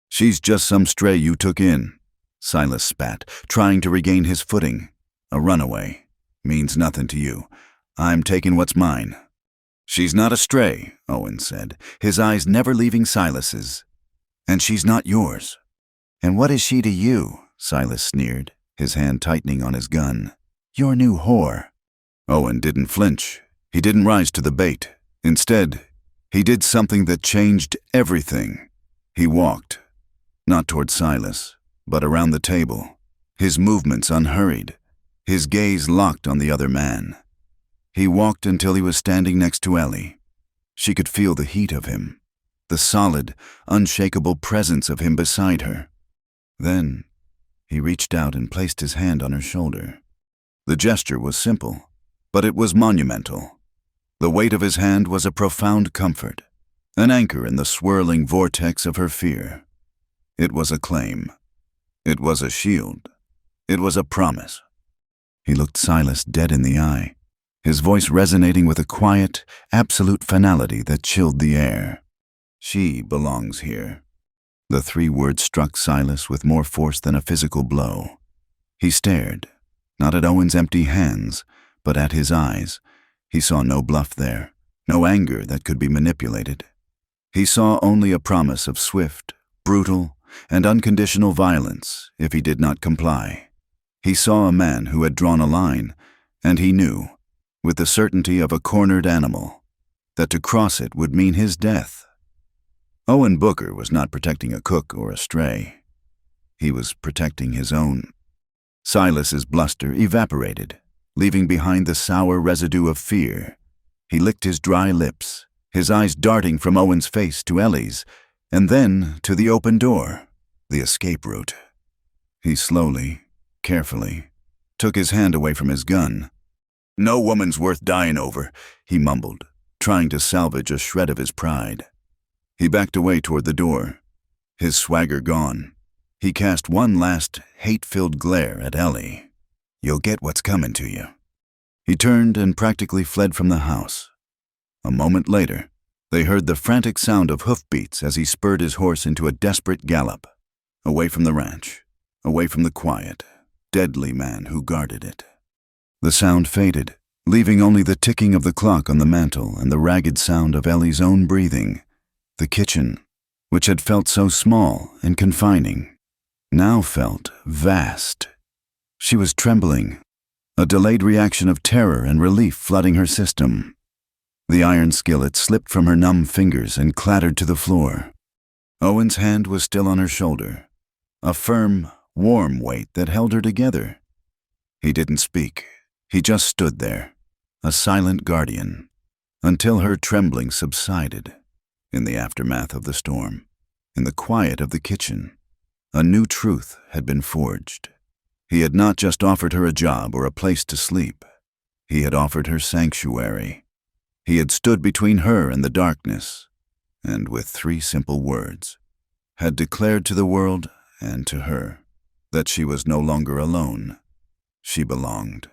"She's just some stray you took in," Silas spat, trying to regain his footing. "A runaway. Means nothing to you. I'm taking what's mine." "She's not a stray," Owen said, his eyes never leaving Silas's. "And she's not yours." "And what is she to you?" Silas sneered, his hand tightening on his gun. "Your new whore." Owen didn't flinch. He didn't rise to the bait. Instead, he did something that changed everything. He walked, not toward Silas, but around the table, his movements unhurried, his gaze locked on the other man. He walked until he was standing next to Ellie. She could feel the heat of him, the solid, unshakable presence of him beside her. Then, he reached out and placed his hand on her shoulder. The gesture was simple, but it was monumental. The weight of his hand was a profound comfort, an anchor in the swirling vortex of her fear. It was a claim. It was a shield. It was a promise. He looked Silas dead in the eye, his voice resonating with a quiet, absolute finality that chilled the air. "She belongs here." The 3 words struck Silas with more force than a physical blow. He stared, not at Owen's empty hands, but at his eyes. He saw no bluff there, no anger that could be manipulated. He saw only a promise of swift, brutal, and unconditional violence if he did not comply. He saw a man who had drawn a line, and he knew, with the certainty of a cornered animal, that to cross it would mean his death. Owen Booker was not protecting a cook or a stray. He was protecting his own. Silas's bluster evaporated, leaving behind the sour residue of fear. He licked his dry lips, his eyes darting from Owen's face to Ellie's, and then to the open door, the escape route. He slowly, carefully, took his hand away from his gun. "No woman's worth dying over," he mumbled, trying to salvage a shred of his pride. He backed away toward the door, his swagger gone. He cast one last, hate-filled glare at Ellie. "You'll get what's coming to you." He turned and practically fled from the house. A moment later, they heard the frantic sound of hoofbeats as he spurred his horse into a desperate gallop, away from the ranch, away from the quiet, deadly man who guarded it. The sound faded, leaving only the ticking of the clock on the mantel and the ragged sound of Ellie's own breathing. The kitchen, which had felt so small and confining, now felt vast. She was trembling, a delayed reaction of terror and relief flooding her system. The iron skillet slipped from her numb fingers and clattered to the floor. Owen's hand was still on her shoulder, a firm, warm weight that held her together. He didn't speak. He just stood there, a silent guardian, until her trembling subsided. In the aftermath of the storm, in the quiet of the kitchen, a new truth had been forged. He had not just offered her a job or a place to sleep. He had offered her sanctuary. He had stood between her and the darkness, and with 3 simple words, had declared to the world and to her that she was no longer alone. She belonged.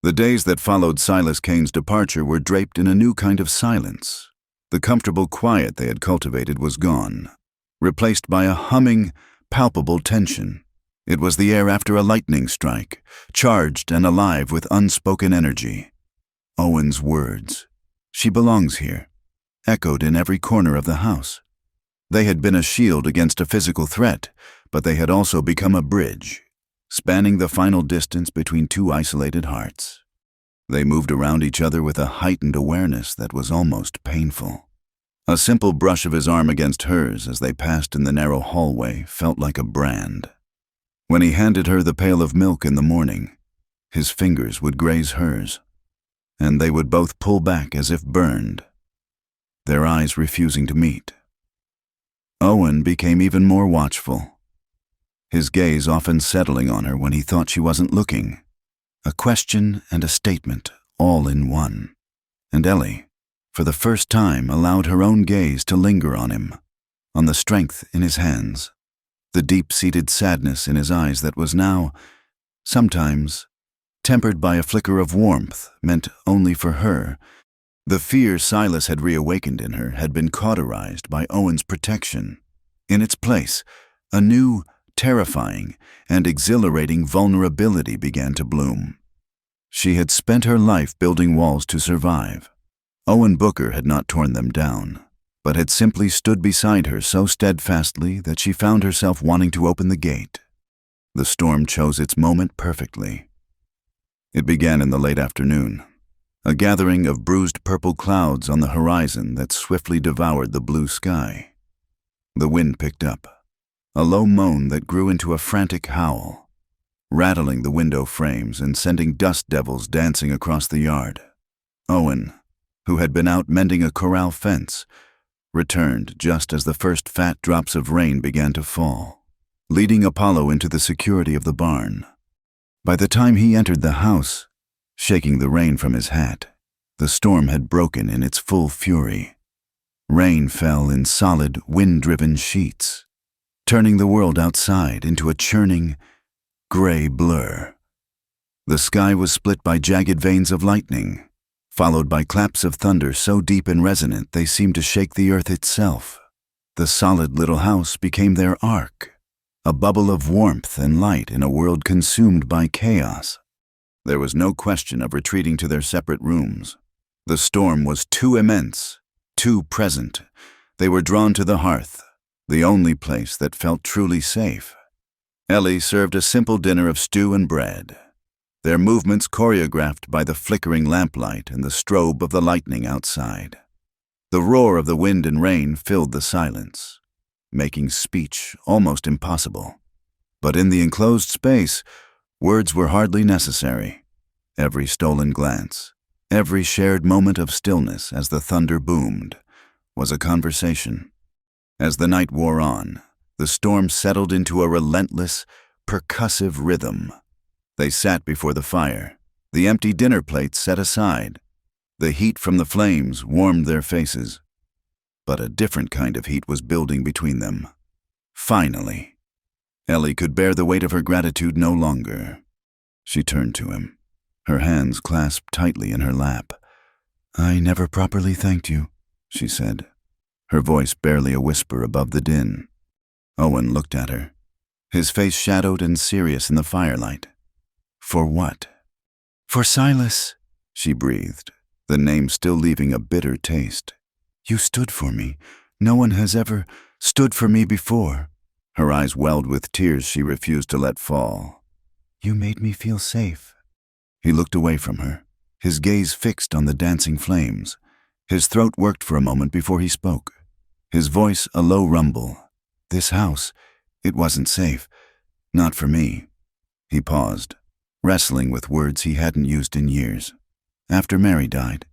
The days that followed Silas Kane's departure were draped in a new kind of silence. The comfortable quiet they had cultivated was gone, replaced by a humming, palpable tension. It was the air after a lightning strike, charged and alive with unspoken energy. Owen's words, "She belongs here," echoed in every corner of the house. They had been a shield against a physical threat, but they had also become a bridge, spanning the final distance between two isolated hearts. They moved around each other with a heightened awareness that was almost painful. A simple brush of his arm against hers as they passed in the narrow hallway felt like a brand. When he handed her the pail of milk in the morning, his fingers would graze hers, and they would both pull back as if burned, their eyes refusing to meet. Owen became even more watchful, his gaze often settling on her when he thought she wasn't looking. A question and a statement, all in one. And Ellie, for the first time, allowed her own gaze to linger on him, on the strength in his hands, the deep-seated sadness in his eyes that was now, sometimes, tempered by a flicker of warmth meant only for her. The fear Silas had reawakened in her had been cauterized by Owen's protection. In its place, a new, terrifying, and exhilarating vulnerability began to bloom. She had spent her life building walls to survive. Owen Booker had not torn them down, but had simply stood beside her so steadfastly that she found herself wanting to open the gate. The storm chose its moment perfectly. It began in the late afternoon, a gathering of bruised purple clouds on the horizon that swiftly devoured the blue sky. The wind picked up, a low moan that grew into a frantic howl, rattling the window frames and sending dust devils dancing across the yard. Owen, who had been out mending a corral fence, returned just as the first fat drops of rain began to fall, leading Apollo into the security of the barn. By the time he entered the house, shaking the rain from his hat, the storm had broken in its full fury. Rain fell in solid, wind-driven sheets, turning the world outside into a churning, gray blur. The sky was split by jagged veins of lightning, followed by claps of thunder so deep and resonant they seemed to shake the earth itself. The solid little house became their ark, a bubble of warmth and light in a world consumed by chaos. There was no question of retreating to their separate rooms. The storm was too immense, too present. They were drawn to the hearth, the only place that felt truly safe. Ellie served a simple dinner of stew and bread, their movements choreographed by the flickering lamplight and the strobe of the lightning outside. The roar of the wind and rain filled the silence, making speech almost impossible. But in the enclosed space, words were hardly necessary. Every stolen glance, every shared moment of stillness as the thunder boomed, was a conversation. As the night wore on, the storm settled into a relentless, percussive rhythm. They sat before the fire, the empty dinner plates set aside. The heat from the flames warmed their faces, but a different kind of heat was building between them. Finally, Ellie could bear the weight of her gratitude no longer. She turned to him, her hands clasped tightly in her lap. "I never properly thanked you," she said, her voice barely a whisper above the din. Owen looked at her, his face shadowed and serious in the firelight. "For what?" "For Silas," she breathed, the name still leaving a bitter taste. "You stood for me. No one has ever stood for me before." Her eyes welled with tears she refused to let fall. "You made me feel safe." He looked away from her, his gaze fixed on the dancing flames. His throat worked for a moment before he spoke, his voice a low rumble. "This house, it wasn't safe. Not for me." He paused, wrestling with words he hadn't used in years. After Mary died,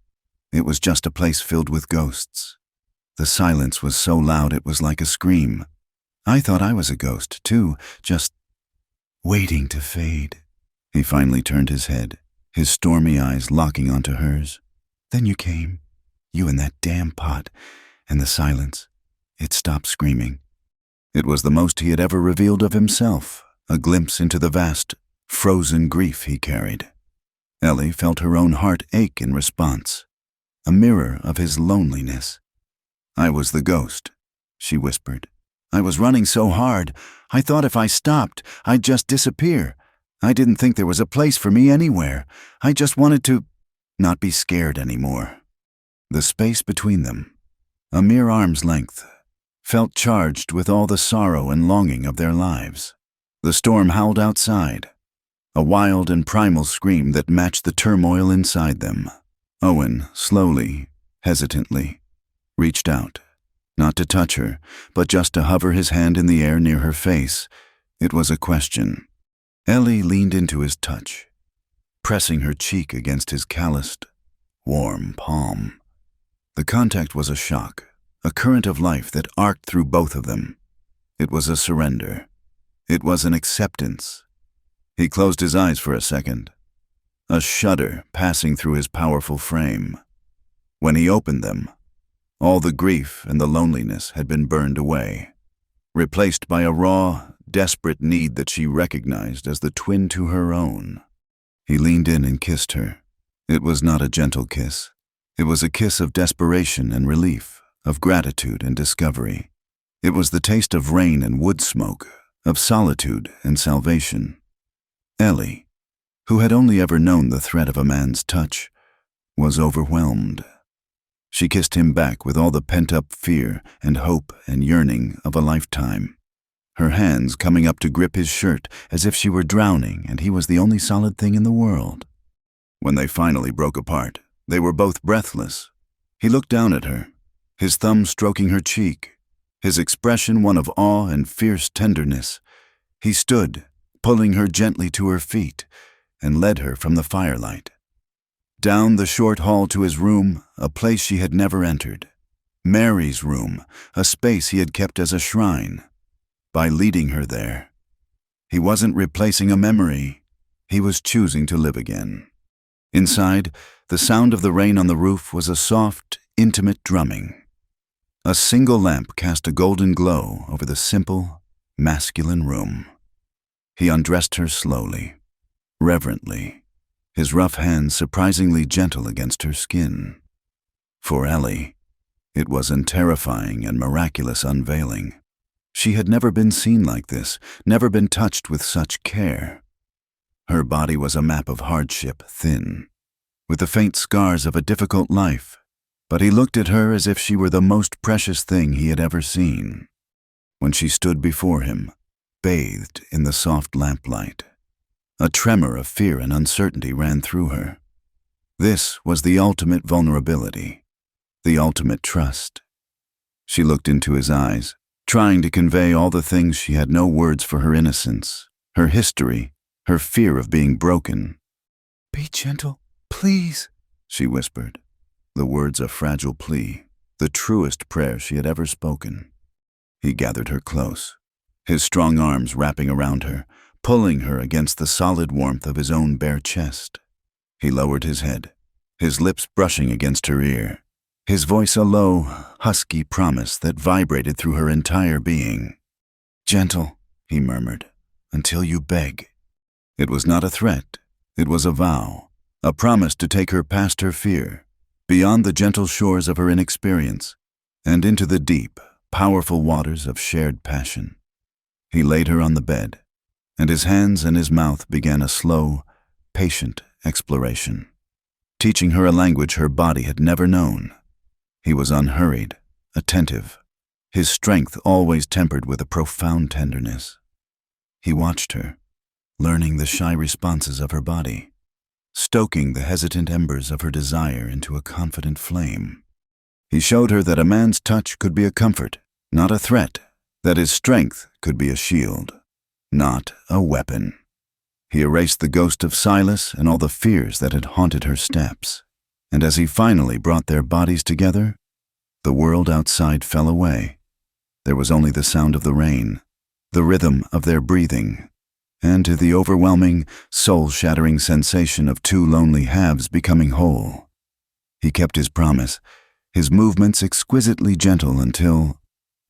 it was just a place filled with ghosts. The silence was so loud it was like a scream. I thought I was a ghost, too, just waiting to fade. He finally turned his head, his stormy eyes locking onto hers. "Then you came, you and that damn pot, and the silence. It stopped screaming." It was the most he had ever revealed of himself, a glimpse into the vast, frozen grief he carried. Ellie felt her own heart ache in response, a mirror of his loneliness. "I was the ghost," she whispered, I was running so hard, I thought if I stopped, I'd just disappear. I didn't think there was a place for me anywhere. I just wanted to not be scared anymore. The space between them, a mere arm's length, felt charged with all the sorrow and longing of their lives. The storm howled outside, a wild and primal scream that matched the turmoil inside them. Owen, slowly, hesitantly, reached out, not to touch her, but just to hover his hand in the air near her face. It was a question. Ellie leaned into his touch, pressing her cheek against his calloused, warm palm. The contact was a shock, a current of life that arced through both of them. It was a surrender. It was an acceptance. He closed his eyes for a second, a shudder passing through his powerful frame. When he opened them, all the grief and the loneliness had been burned away, replaced by a raw, desperate need that she recognized as the twin to her own. He leaned in and kissed her. It was not a gentle kiss. It was a kiss of desperation and relief, of gratitude and discovery. It was the taste of rain and wood smoke, of solitude and salvation. Ellie, who had only ever known the threat of a man's touch, was overwhelmed. She kissed him back with all the pent-up fear and hope and yearning of a lifetime, her hands coming up to grip his shirt as if she were drowning and he was the only solid thing in the world. When they finally broke apart, they were both breathless. He looked down at her, his thumb stroking her cheek, his expression one of awe and fierce tenderness. He stood, pulling her gently to her feet, and led her from the firelight. Down the short hall to his room, a place she had never entered. Mary's room, a space he had kept as a shrine. By leading her there, he wasn't replacing a memory, he was choosing to live again. Inside, the sound of the rain on the roof was a soft, intimate drumming. A single lamp cast a golden glow over the simple, masculine room. He undressed her slowly, reverently, his rough hands surprisingly gentle against her skin. For Ellie, it was a terrifying and miraculous unveiling. She had never been seen like this, never been touched with such care. Her body was a map of hardship, thin, with the faint scars of a difficult life, but he looked at her as if she were the most precious thing he had ever seen. When she stood before him, bathed in the soft lamplight, a tremor of fear and uncertainty ran through her. This was the ultimate vulnerability, the ultimate trust. She looked into his eyes, trying to convey all the things she had no words for: her innocence, her history, her fear of being broken. "Be gentle, please," she whispered, the words a fragile plea, the truest prayer she had ever spoken. He gathered her close, his strong arms wrapping around her, pulling her against the solid warmth of his own bare chest. He lowered his head, his lips brushing against her ear, his voice a low, husky promise that vibrated through her entire being. "Gentle," he murmured, "until you beg." It was not a threat, it was a vow, a promise to take her past her fear, beyond the gentle shores of her inexperience, and into the deep, powerful waters of shared passion. He laid her on the bed, and his hands and his mouth began a slow, patient exploration, teaching her a language her body had never known. He was unhurried, attentive, his strength always tempered with a profound tenderness. He watched her, learning the shy responses of her body, stoking the hesitant embers of her desire into a confident flame. He showed her that a man's touch could be a comfort, not a threat, that his strength could be a shield, not a weapon. He erased the ghost of Silas and all the fears that had haunted her steps, and as he finally brought their bodies together, the world outside fell away. There was only the sound of the rain, the rhythm of their breathing, and to the overwhelming, soul-shattering sensation of two lonely halves becoming whole. He kept his promise, his movements exquisitely gentle until,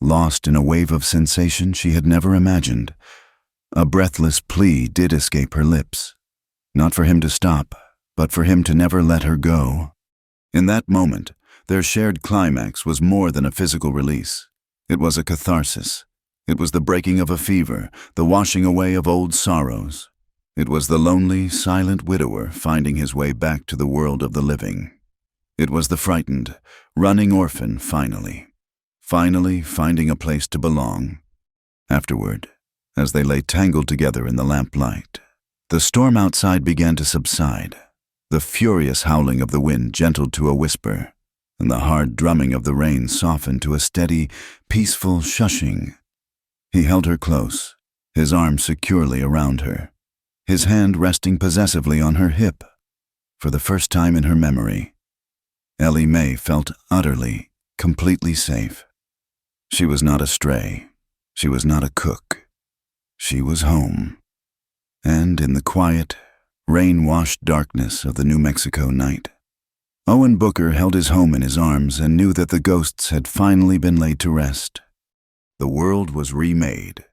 lost in a wave of sensation she had never imagined, a breathless plea did escape her lips, not for him to stop, but for him to never let her go. In that moment, their shared climax was more than a physical release. It was a catharsis, It was the breaking of a fever, the washing away of old sorrows. It was the lonely, silent widower finding his way back to the world of the living. It was the frightened, running orphan finally finding a place to belong. Afterward, as they lay tangled together in the lamplight, the storm outside began to subside. The furious howling of the wind gentled to a whisper, and the hard drumming of the rain softened to a steady, peaceful shushing. He held her close, his arm securely around her, his hand resting possessively on her hip. For the first time in her memory, Ellie Mae felt utterly, completely safe. She was not a stray. She was not a cook. She was home. And in the quiet, rain-washed darkness of the New Mexico night, Owen Booker held his home in his arms and knew that the ghosts had finally been laid to rest. The world was remade.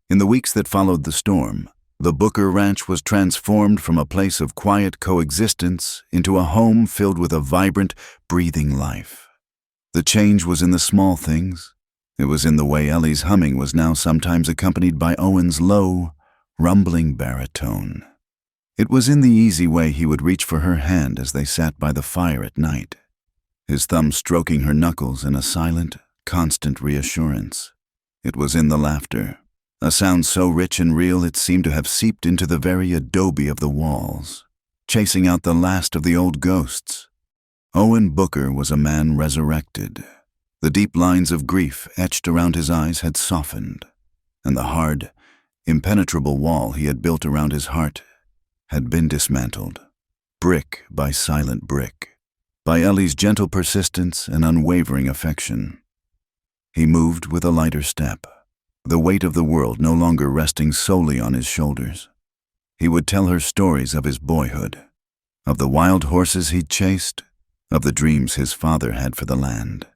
In the weeks that followed the storm, the Booker Ranch was transformed from a place of quiet coexistence into a home filled with a vibrant, breathing life. The change was in the small things. It was in the way Ellie's humming was now sometimes accompanied by Owen's low, rumbling baritone. It was in the easy way he would reach for her hand as they sat by the fire at night, his thumb stroking her knuckles in a silent, constant reassurance. It was in the laughter, a sound so rich and real it seemed to have seeped into the very adobe of the walls, chasing out the last of the old ghosts. Owen Booker was a man resurrected. The deep lines of grief etched around his eyes had softened, and the hard, impenetrable wall he had built around his heart had been dismantled, brick by silent brick, by Ellie's gentle persistence and unwavering affection. He moved with a lighter step, the weight of the world no longer resting solely on his shoulders. He would tell her stories of his boyhood, of the wild horses he'd chased, of the dreams his father had for the land.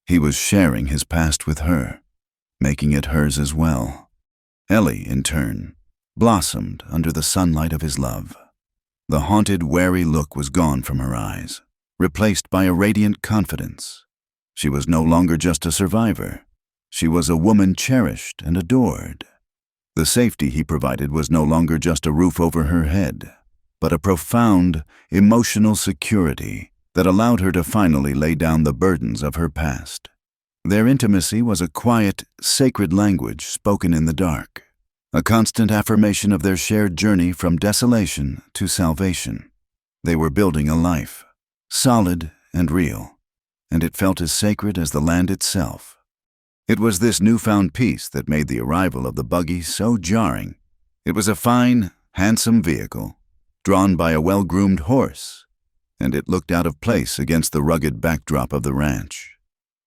He was sharing his past with her, making it hers as well. Ellie, in turn, blossomed under the sunlight of his love. The haunted, wary look was gone from her eyes, replaced by a radiant confidence. She was no longer just a survivor. She was a woman cherished and adored. The safety he provided was no longer just a roof over her head, but a profound, emotional security that allowed her to finally lay down the burdens of her past. Their intimacy was a quiet, sacred language spoken in the dark, a constant affirmation of their shared journey from desolation to salvation. They were building a life, solid and real, and it felt as sacred as the land itself. It was this newfound peace that made the arrival of the buggy so jarring. It was a fine, handsome vehicle, drawn by a well-groomed horse, and it looked out of place against the rugged backdrop of the ranch.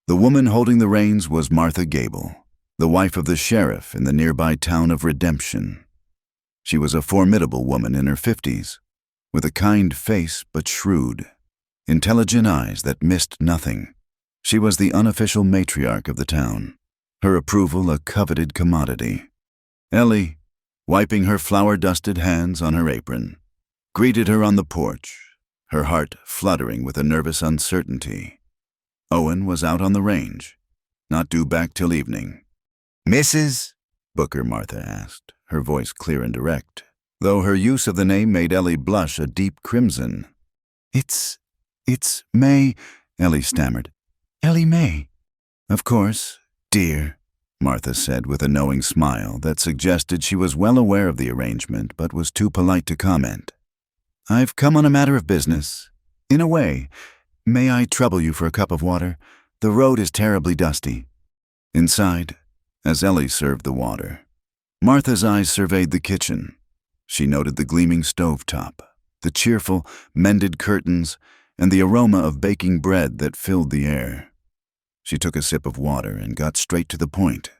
The woman holding the reins was Martha Gable, the wife of the sheriff in the nearby town of Redemption. She was a formidable woman in her 50s, with a kind face but shrewd, intelligent eyes that missed nothing. She was the unofficial matriarch of the town, her approval a coveted commodity. Ellie, wiping her flour-dusted hands on her apron, greeted her on the porch, her heart fluttering with a nervous uncertainty. Owen was out on the range, not due back till evening. "Mrs. Booker," Martha asked, her voice clear and direct, though her use of the name made Ellie blush a deep crimson. It's May," Ellie stammered. "Ellie Mae." "Of course, dear," Martha said with a knowing smile that suggested she was well aware of the arrangement but was too polite to comment. "I've come on a matter of business. In a way, may I trouble you for a cup of water? The road is terribly dusty." Inside, as Ellie served the water, Martha's eyes surveyed the kitchen. She noted the gleaming stovetop, the cheerful, mended curtains, and the aroma of baking bread that filled the air. She took a sip of water and got straight to the point.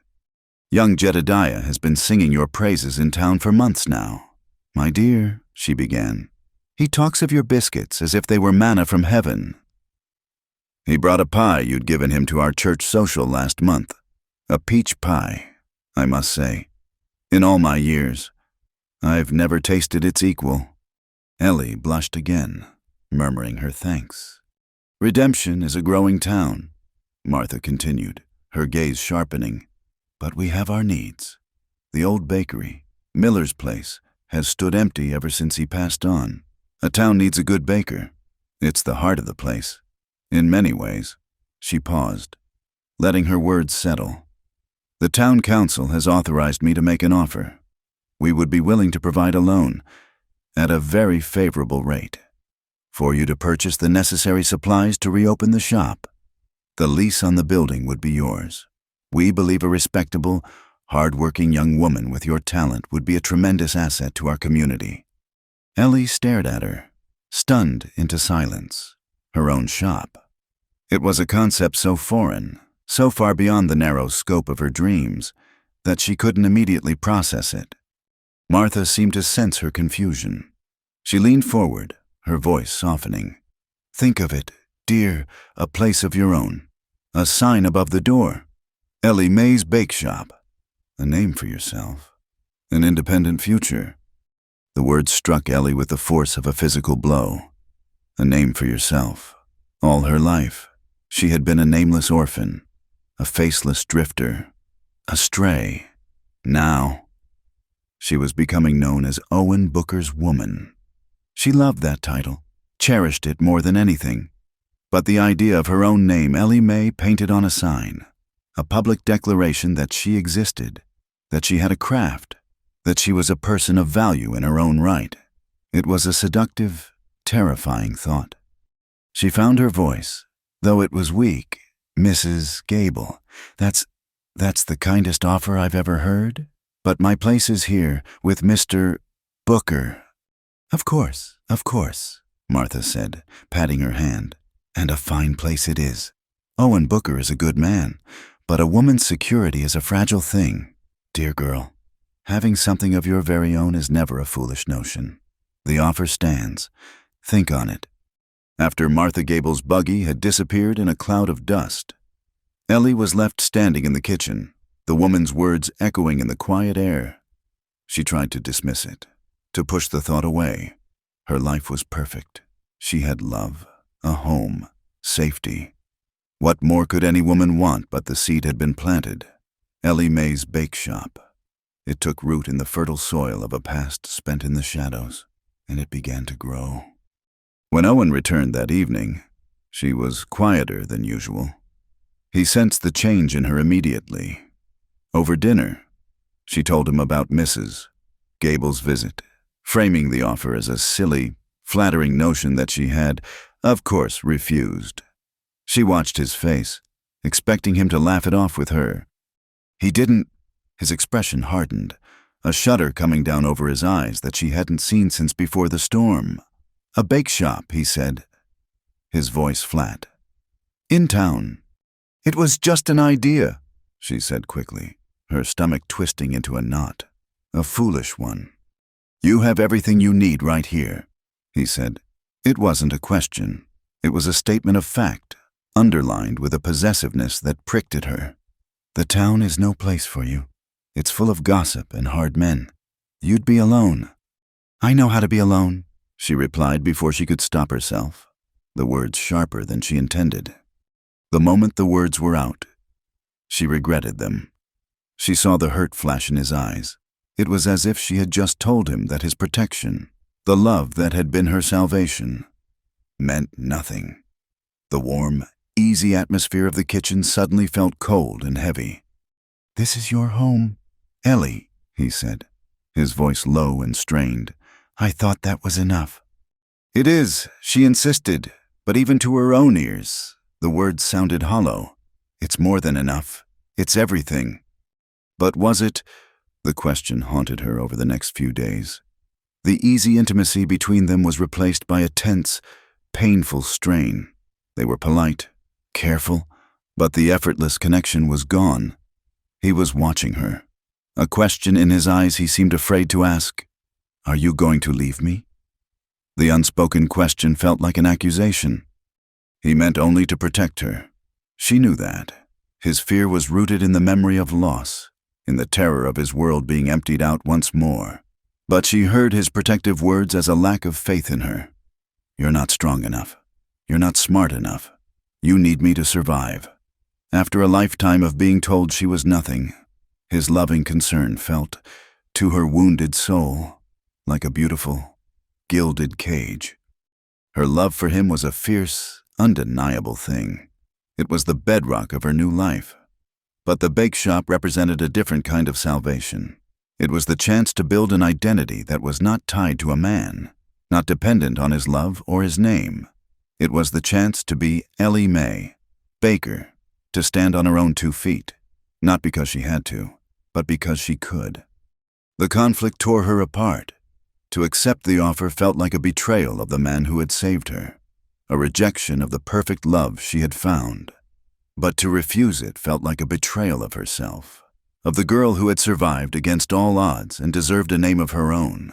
"Young Jedediah has been singing your praises in town for months now. My dear," she began, "he talks of your biscuits as if they were manna from heaven. He brought a pie you'd given him to our church social last month. A peach pie, I must say. In all my years, I've never tasted its equal." Ellie blushed again, murmuring her thanks. "Redemption is a growing town," Martha continued, her gaze sharpening. but we have our needs. The old bakery, Miller's place, has stood empty ever since he passed on. A town needs a good baker. It's the heart of the place. In many ways." She paused, letting her words settle. "The town council has authorized me to make an offer. We would be willing to provide a loan, at a very favorable rate, for you to purchase the necessary supplies to reopen the shop. The lease on the building would be yours. We believe a respectable, hard-working young woman with your talent would be a tremendous asset to our community." Ellie stared at her, stunned into silence. Her own shop. It was a concept so foreign, so far beyond the narrow scope of her dreams, that she couldn't immediately process it. Martha seemed to sense her confusion. She leaned forward, her voice softening. "Think of it, dear, a place of your own. A sign above the door. Ellie Mae's Bake Shop. A name for yourself. An independent future." The words struck Ellie with the force of a physical blow. A name for yourself. All her life, she had been a nameless orphan, a faceless drifter, a stray. Now, she was becoming known as Owen Booker's woman. She loved that title, cherished it more than anything. But the idea of her own name, Ellie Mae, painted on a sign, a public declaration that she existed, that she had a craft, that she was a person of value in her own right. It was a seductive, terrifying thought. She found her voice, though it was weak. "Mrs. Gable, that's the kindest offer I've ever heard. But my place is here with Mr. Booker." Of course," Martha said, patting her hand. "And a fine place it is. Owen Booker is a good man, but a woman's security is a fragile thing. Dear girl, having something of your very own is never a foolish notion. The offer stands. Think on it." After Martha Gable's buggy had disappeared in a cloud of dust, Ellie was left standing in the kitchen, the woman's words echoing in the quiet air. She tried to dismiss it, to push the thought away. Her life was perfect. She had love, a home, safety. What more could any woman want but the seed had been planted? Ellie Mae's Bake Shop. It took root in the fertile soil of a past spent in the shadows, and it began to grow. When Owen returned that evening, she was quieter than usual. He sensed the change in her immediately. Over dinner, she told him about Mrs. Gable's visit, framing the offer as a silly, flattering notion that she had, of course, refused. She watched his face, expecting him to laugh it off with her. He didn't. His expression hardened, a shudder coming down over his eyes that she hadn't seen since before the storm. "A bake shop," he said, his voice flat. "In town." "It was just an idea," she said quickly, her stomach twisting into a knot. "A foolish one." "You have everything you need right here," he said. It wasn't a question. It was a statement of fact, underlined with a possessiveness that pricked at her. "The town is no place for you. It's full of gossip and hard men. You'd be alone." "I know how to be alone," she replied before she could stop herself, the words sharper than she intended. The moment the words were out, she regretted them. She saw the hurt flash in his eyes. It was as if she had just told him that his protection, the love that had been her salvation, meant nothing. The warm, easy atmosphere of the kitchen suddenly felt cold and heavy. "This is your home, Ellie," he said, his voice low and strained. "I thought that was enough." "It is," she insisted, but even to her own ears, the words sounded hollow. "It's more than enough. It's everything." But was it? The question haunted her over the next few days. The easy intimacy between them was replaced by a tense, painful strain. They were polite, careful, but the effortless connection was gone. He was watching her. A question in his eyes he seemed afraid to ask. "Are you going to leave me?" The unspoken question felt like an accusation. He meant only to protect her. She knew that. His fear was rooted in the memory of loss, in the terror of his world being emptied out once more. But she heard his protective words as a lack of faith in her. "You're not strong enough. You're not smart enough. You need me to survive." After a lifetime of being told she was nothing, His loving concern felt, to her wounded soul, like a beautiful, gilded cage. Her love for him was a fierce, undeniable thing. It was the bedrock of her new life. But the bake shop represented a different kind of salvation. It was the chance to build an identity that was not tied to a man, not dependent on his love or his name. It was the chance to be Ellie Mae, baker, to stand on her own 2 feet, not because she had to, but because she could. The conflict tore her apart. To accept the offer felt like a betrayal of the man who had saved her, a rejection of the perfect love she had found. But to refuse it felt like a betrayal of herself, of the girl who had survived against all odds and deserved a name of her own.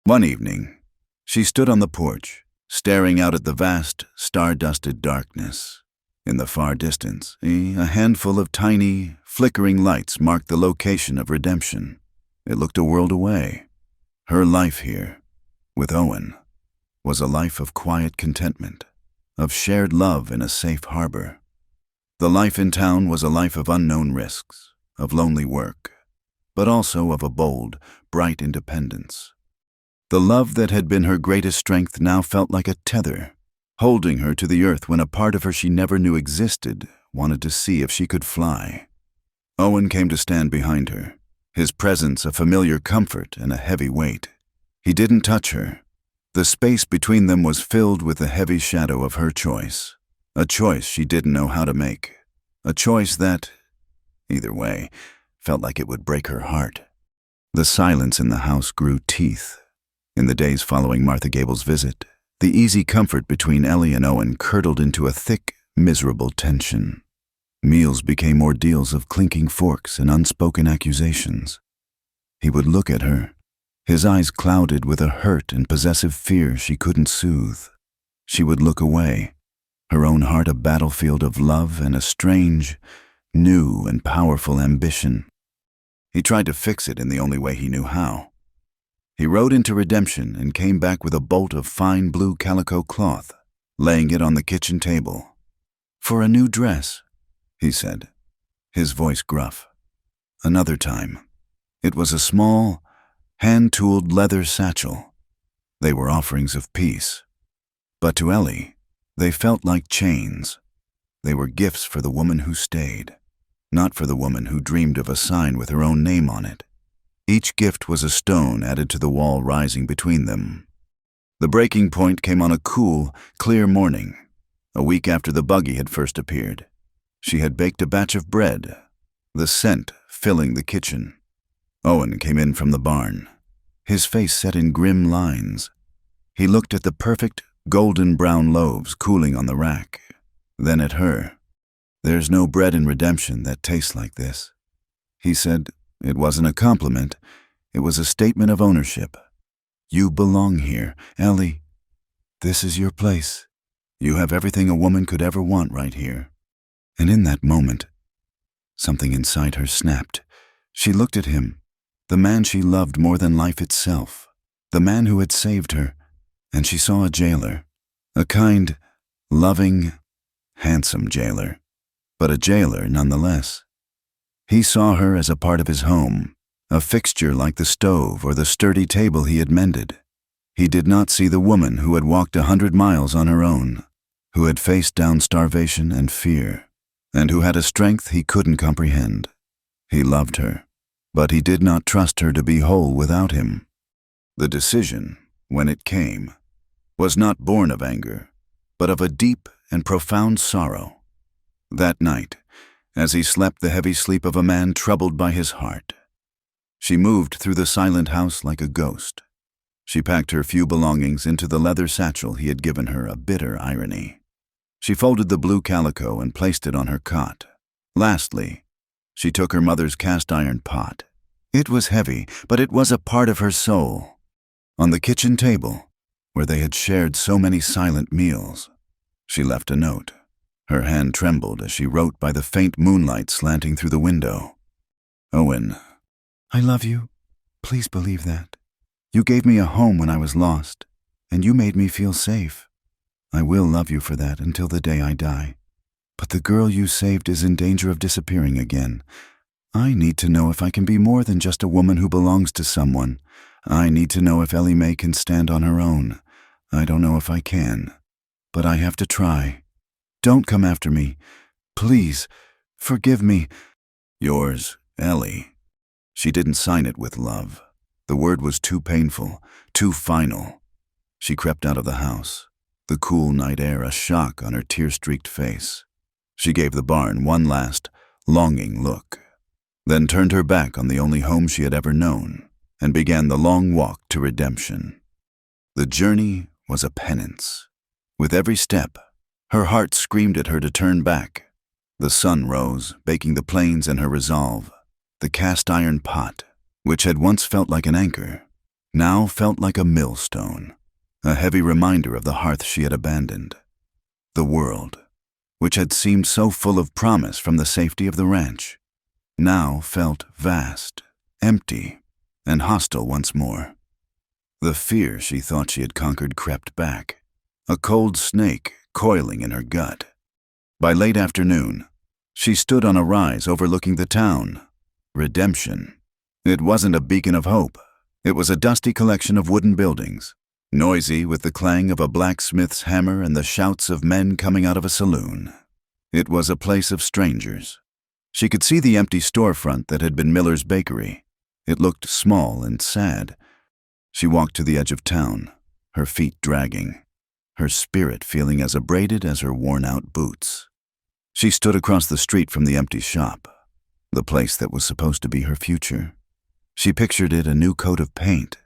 One evening, she stood on the porch, staring out at the vast, star-dusted darkness. In the far distance, a handful of tiny, flickering lights marked the location of redemption. It looked a world away. Her life here, with Owen, was a life of quiet contentment, of shared love in a safe harbor. The life in town was a life of unknown risks, of lonely work, but also of a bold, bright independence. The love that had been her greatest strength now felt like a tether, holding her to the earth when a part of her she never knew existed wanted to see if she could fly. Owen came to stand behind her, his presence a familiar comfort and a heavy weight. He didn't touch her. The space between them was filled with the heavy shadow of her choice, a choice she didn't know how to make, a choice that, either way, felt like it would break her heart. The silence in the house grew teeth. In the days following Martha Gable's visit, the easy comfort between Ellie and Owen curdled into a thick, miserable tension. Meals became ordeals of clinking forks and unspoken accusations. He would look at her, his eyes clouded with a hurt and possessive fear she couldn't soothe. She would look away, her own heart a battlefield of love and a strange, new and powerful ambition. He tried to fix it in the only way he knew how. He rode into redemption and came back with a bolt of fine blue calico cloth, laying it on the kitchen table. "For a new dress," he said, his voice gruff. Another time, it was a small, hand-tooled leather satchel. They were offerings of peace. But to Ellie, they felt like chains. They were gifts for the woman who stayed, not for the woman who dreamed of a sign with her own name on it. Each gift was a stone added to the wall rising between them. The breaking point came on a cool, clear morning, a week after the buggy had first appeared. She had baked a batch of bread, the scent filling the kitchen. Owen came in from the barn, his face set in grim lines. He looked at the perfect, golden brown loaves cooling on the rack, then at her. "There's no bread in redemption that tastes like this," he said. It wasn't a compliment, it was a statement of ownership. "You belong here, Ellie. This is your place. You have everything a woman could ever want right here." And in that moment, something inside her snapped. She looked at him, the man she loved more than life itself, the man who had saved her, and she saw a jailer, a kind, loving, handsome jailer, but a jailer nonetheless. He saw her as a part of his home, a fixture like the stove or the sturdy table he had mended. He did not see the woman who had walked 100 miles on her own, who had faced down starvation and fear, and who had a strength he couldn't comprehend. He loved her, but he did not trust her to be whole without him. The decision, when it came, was not born of anger, but of a deep and profound sorrow. That night, as he slept the heavy sleep of a man troubled by his heart, she moved through the silent house like a ghost. She packed her few belongings into the leather satchel he had given her, a bitter irony. She folded the blue calico and placed it on her cot. Lastly, she took her mother's cast-iron pot. It was heavy, but it was a part of her soul. On the kitchen table, where they had shared so many silent meals, she left a note. Her hand trembled as she wrote by the faint moonlight slanting through the window. "Owen, I love you. Please believe that. You gave me a home when I was lost, and you made me feel safe. I will love you for that until the day I die. But the girl you saved is in danger of disappearing again. I need to know if I can be more than just a woman who belongs to someone. I need to know if Ellie Mae can stand on her own. I don't know if I can, but I have to try. Don't come after me. Please, forgive me. Yours, Ellie. She didn't sign it with love. The word was too painful, too final. She crept out of the house, the cool night air a shock on her tear-streaked face. She gave the barn one last, longing look, then turned her back on the only home she had ever known and began the long walk to redemption. The journey was a penance. With every step, her heart screamed at her to turn back. The sun rose, baking the plains and her resolve. The cast-iron pot, which had once felt like an anchor, now felt like a millstone, a heavy reminder of the hearth she had abandoned. The world, which had seemed so full of promise from the safety of the ranch, now felt vast, empty, and hostile once more. The fear she thought she had conquered crept back, a cold snake coiling in her gut. By late afternoon, she stood on a rise overlooking the town. Redemption. It wasn't a beacon of hope. It was a dusty collection of wooden buildings, noisy with the clang of a blacksmith's hammer and the shouts of men coming out of a saloon. It was a place of strangers. She could see the empty storefront that had been Miller's bakery. It looked small and sad. She walked to the edge of town, her feet dragging, her spirit feeling as abraded as her worn-out boots. She stood across the street from the empty shop, the place that was supposed to be her future. She pictured it a new coat of paint,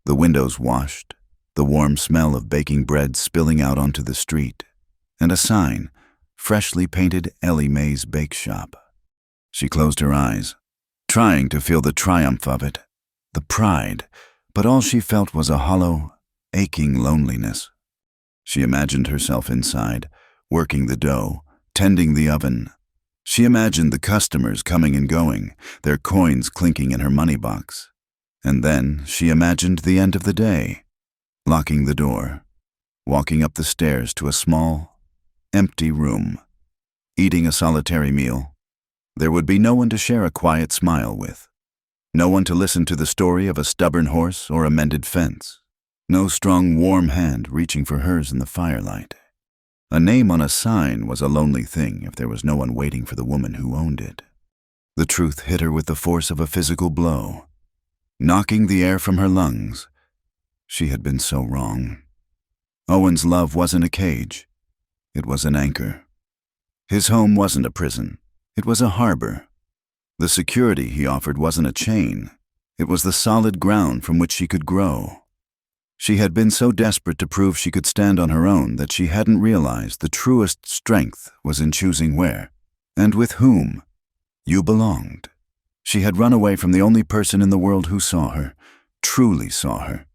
the windows washed, the warm smell of baking bread spilling out onto the street, and a sign, freshly painted Ellie Mae's Bake Shop. She closed her eyes, trying to feel the triumph of it, the pride, but all she felt was a hollow, aching loneliness. She imagined herself inside, working the dough, tending the oven. She imagined the customers coming and going, their coins clinking in her money box. And then she imagined the end of the day, locking the door, walking up the stairs to a small, empty room, eating a solitary meal. There would be no one to share a quiet smile with, no one to listen to the story of a stubborn horse or a mended fence, no strong, warm hand reaching for hers in the firelight. A name on a sign was a lonely thing if there was no one waiting for the woman who owned it. The truth hit her with the force of a physical blow, knocking the air from her lungs. She had been so wrong. Owen's love wasn't a cage. It was an anchor. His home wasn't a prison. It was a harbor. The security he offered wasn't a chain. It was the solid ground from which she could grow. She had been so desperate to prove she could stand on her own that she hadn't realized the truest strength was in choosing where, and with whom, you belonged. She had run away from the only person in the world who saw her, truly saw her,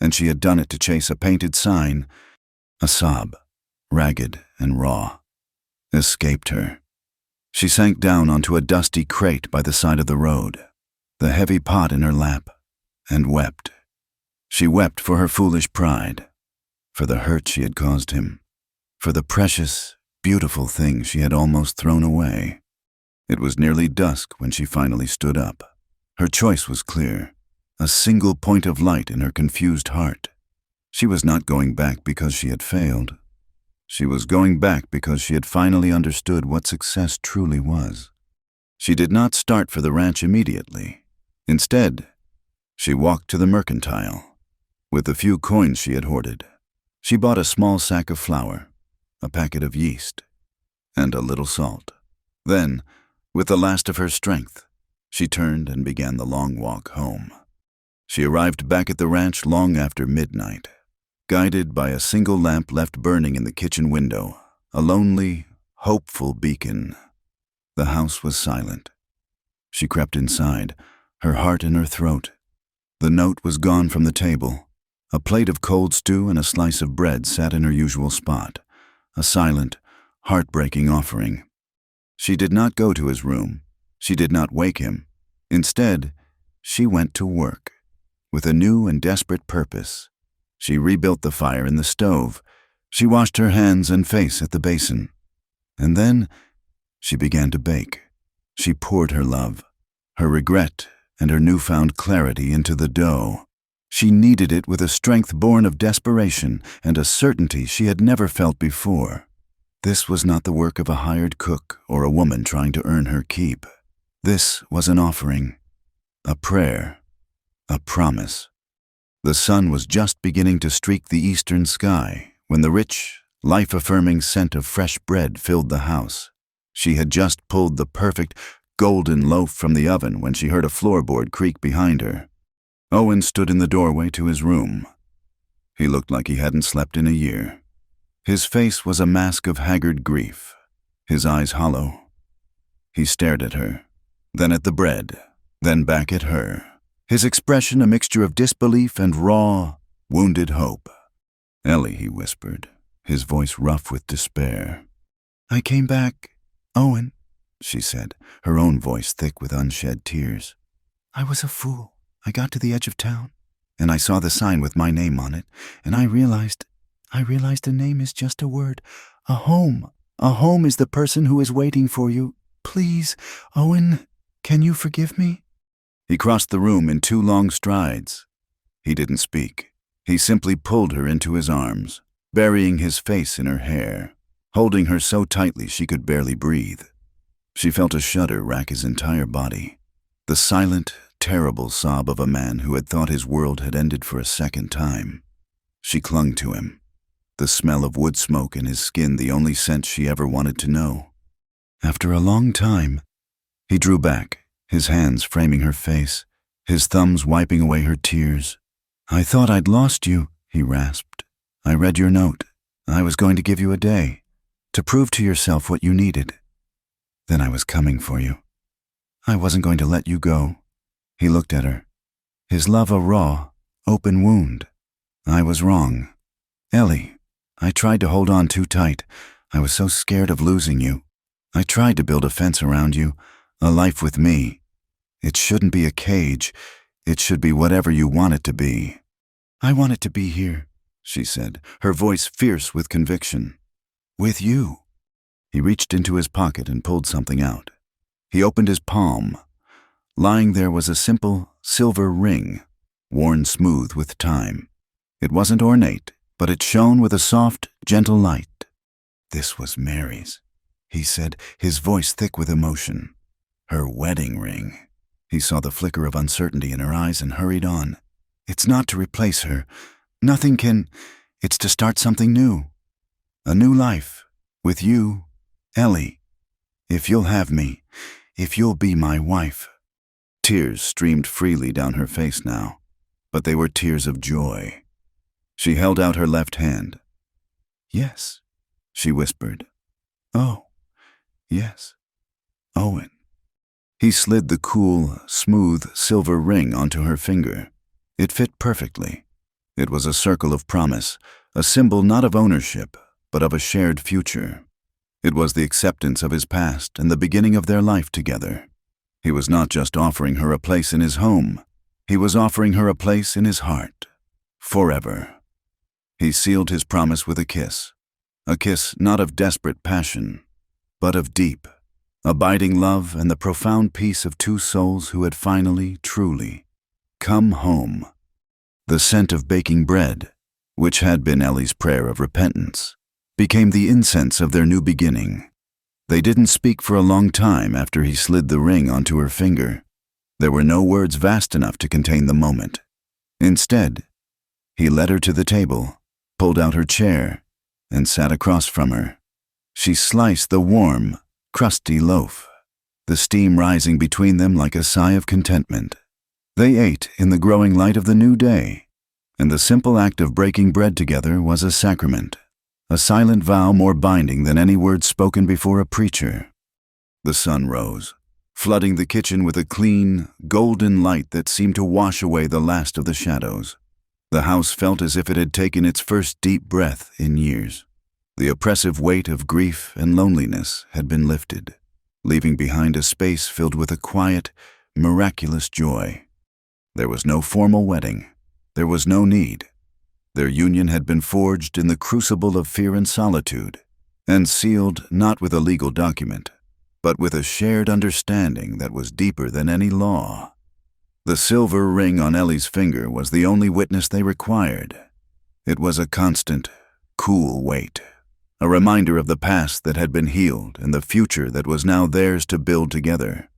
and she had done it to chase a painted sign. A sob, ragged and raw, escaped her. She sank down onto a dusty crate by the side of the road, the heavy pot in her lap, and wept. She wept for her foolish pride, for the hurt she had caused him, for the precious, beautiful thing she had almost thrown away. It was nearly dusk when she finally stood up. Her choice was clear, a single point of light in her confused heart. She was not going back because she had failed. She was going back because she had finally understood what success truly was. She did not start for the ranch immediately. Instead, she walked to the mercantile. With the few coins she had hoarded, she bought a small sack of flour, a packet of yeast, and a little salt. Then, with the last of her strength, she turned and began the long walk home. She arrived back at the ranch long after midnight, guided by a single lamp left burning in the kitchen window, a lonely, hopeful beacon. The house was silent. She crept inside, her heart in her throat. The note was gone from the table. A plate of cold stew and a slice of bread sat in her usual spot, a silent, heartbreaking offering. She did not go to his room. She did not wake him. Instead, she went to work, with a new and desperate purpose. She rebuilt the fire in the stove. She washed her hands and face at the basin. And then, she began to bake. She poured her love, her regret and her newfound clarity into the dough. She kneaded it with a strength born of desperation and a certainty she had never felt before. This was not the work of a hired cook or a woman trying to earn her keep. This was an offering, a prayer, a promise. The sun was just beginning to streak the eastern sky when the rich, life-affirming scent of fresh bread filled the house. She had just pulled the perfect, golden loaf from the oven when she heard a floorboard creak behind her. Owen stood in the doorway to his room. He looked like he hadn't slept in a year. His face was a mask of haggard grief, his eyes hollow. He stared at her, then at the bread, then back at her, his expression a mixture of disbelief and raw, wounded hope. "Ellie," he whispered, his voice rough with despair. "I came back, Owen," she said, her own voice thick with unshed tears. "I was a fool. I got to the edge of town, and I saw the sign with my name on it, and I realized a name is just a word. A home. A home is the person who is waiting for you. Please, Owen, can you forgive me?" He crossed the room in 2 long strides. He didn't speak. He simply pulled her into his arms, burying his face in her hair, holding her so tightly she could barely breathe. She felt a shudder rack his entire body, the silent, terrible sob of a man who had thought his world had ended for a second time. She clung to him, the smell of wood smoke in his skin the only scent she ever wanted to know. After a long time, he drew back, his hands framing her face, his thumbs wiping away her tears. "I thought I'd lost you," he rasped. "I read your note. I was going to give you a day, to prove to yourself what you needed. Then I was coming for you. I wasn't going to let you go." He looked at her, his love a raw, open wound. "I was wrong. Ellie, I tried to hold on too tight. I was so scared of losing you. I tried to build a fence around you, a life with me. It shouldn't be a cage. It should be whatever you want it to be. I want it to be here," she said, her voice fierce with conviction. "With you." He reached into his pocket and pulled something out. He opened his palm. Lying there was a simple silver ring, worn smooth with time. It wasn't ornate, but it shone with a soft, gentle light. "This was Mary's," he said, his voice thick with emotion. "Her wedding ring." He saw the flicker of uncertainty in her eyes and hurried on. "It's not to replace her. Nothing can. It's to start something new. A new life. With you, Ellie. If you'll have me. If you'll be my wife." Tears streamed freely down her face now, but they were tears of joy. She held out her left hand. "Yes," she whispered. "Oh, yes, Owen." He slid the cool, smooth silver ring onto her finger. It fit perfectly. It was a circle of promise, a symbol not of ownership, but of a shared future. It was the acceptance of his past and the beginning of their life together. He was not just offering her a place in his home. He was offering her a place in his heart. Forever. He sealed his promise with a kiss not of desperate passion, but of deep, abiding love and the profound peace of 2 souls who had finally, truly, come home. The scent of baking bread, which had been Ellie's prayer of repentance, became the incense of their new beginning. They didn't speak for a long time after he slid the ring onto her finger. There were no words vast enough to contain the moment. Instead, he led her to the table, pulled out her chair, and sat across from her. She sliced the warm, crusty loaf, the steam rising between them like a sigh of contentment. They ate in the growing light of the new day, and the simple act of breaking bread together was a sacrament, a silent vow more binding than any words spoken before a preacher. The sun rose, flooding the kitchen with a clean, golden light that seemed to wash away the last of the shadows. The house felt as if it had taken its first deep breath in years. The oppressive weight of grief and loneliness had been lifted, leaving behind a space filled with a quiet, miraculous joy. There was no formal wedding. There was no need. Their union had been forged in the crucible of fear and solitude, and sealed not with a legal document, but with a shared understanding that was deeper than any law. The silver ring on Ellie's finger was the only witness they required. It was a constant, cool weight, a reminder of the past that had been healed and the future that was now theirs to build together.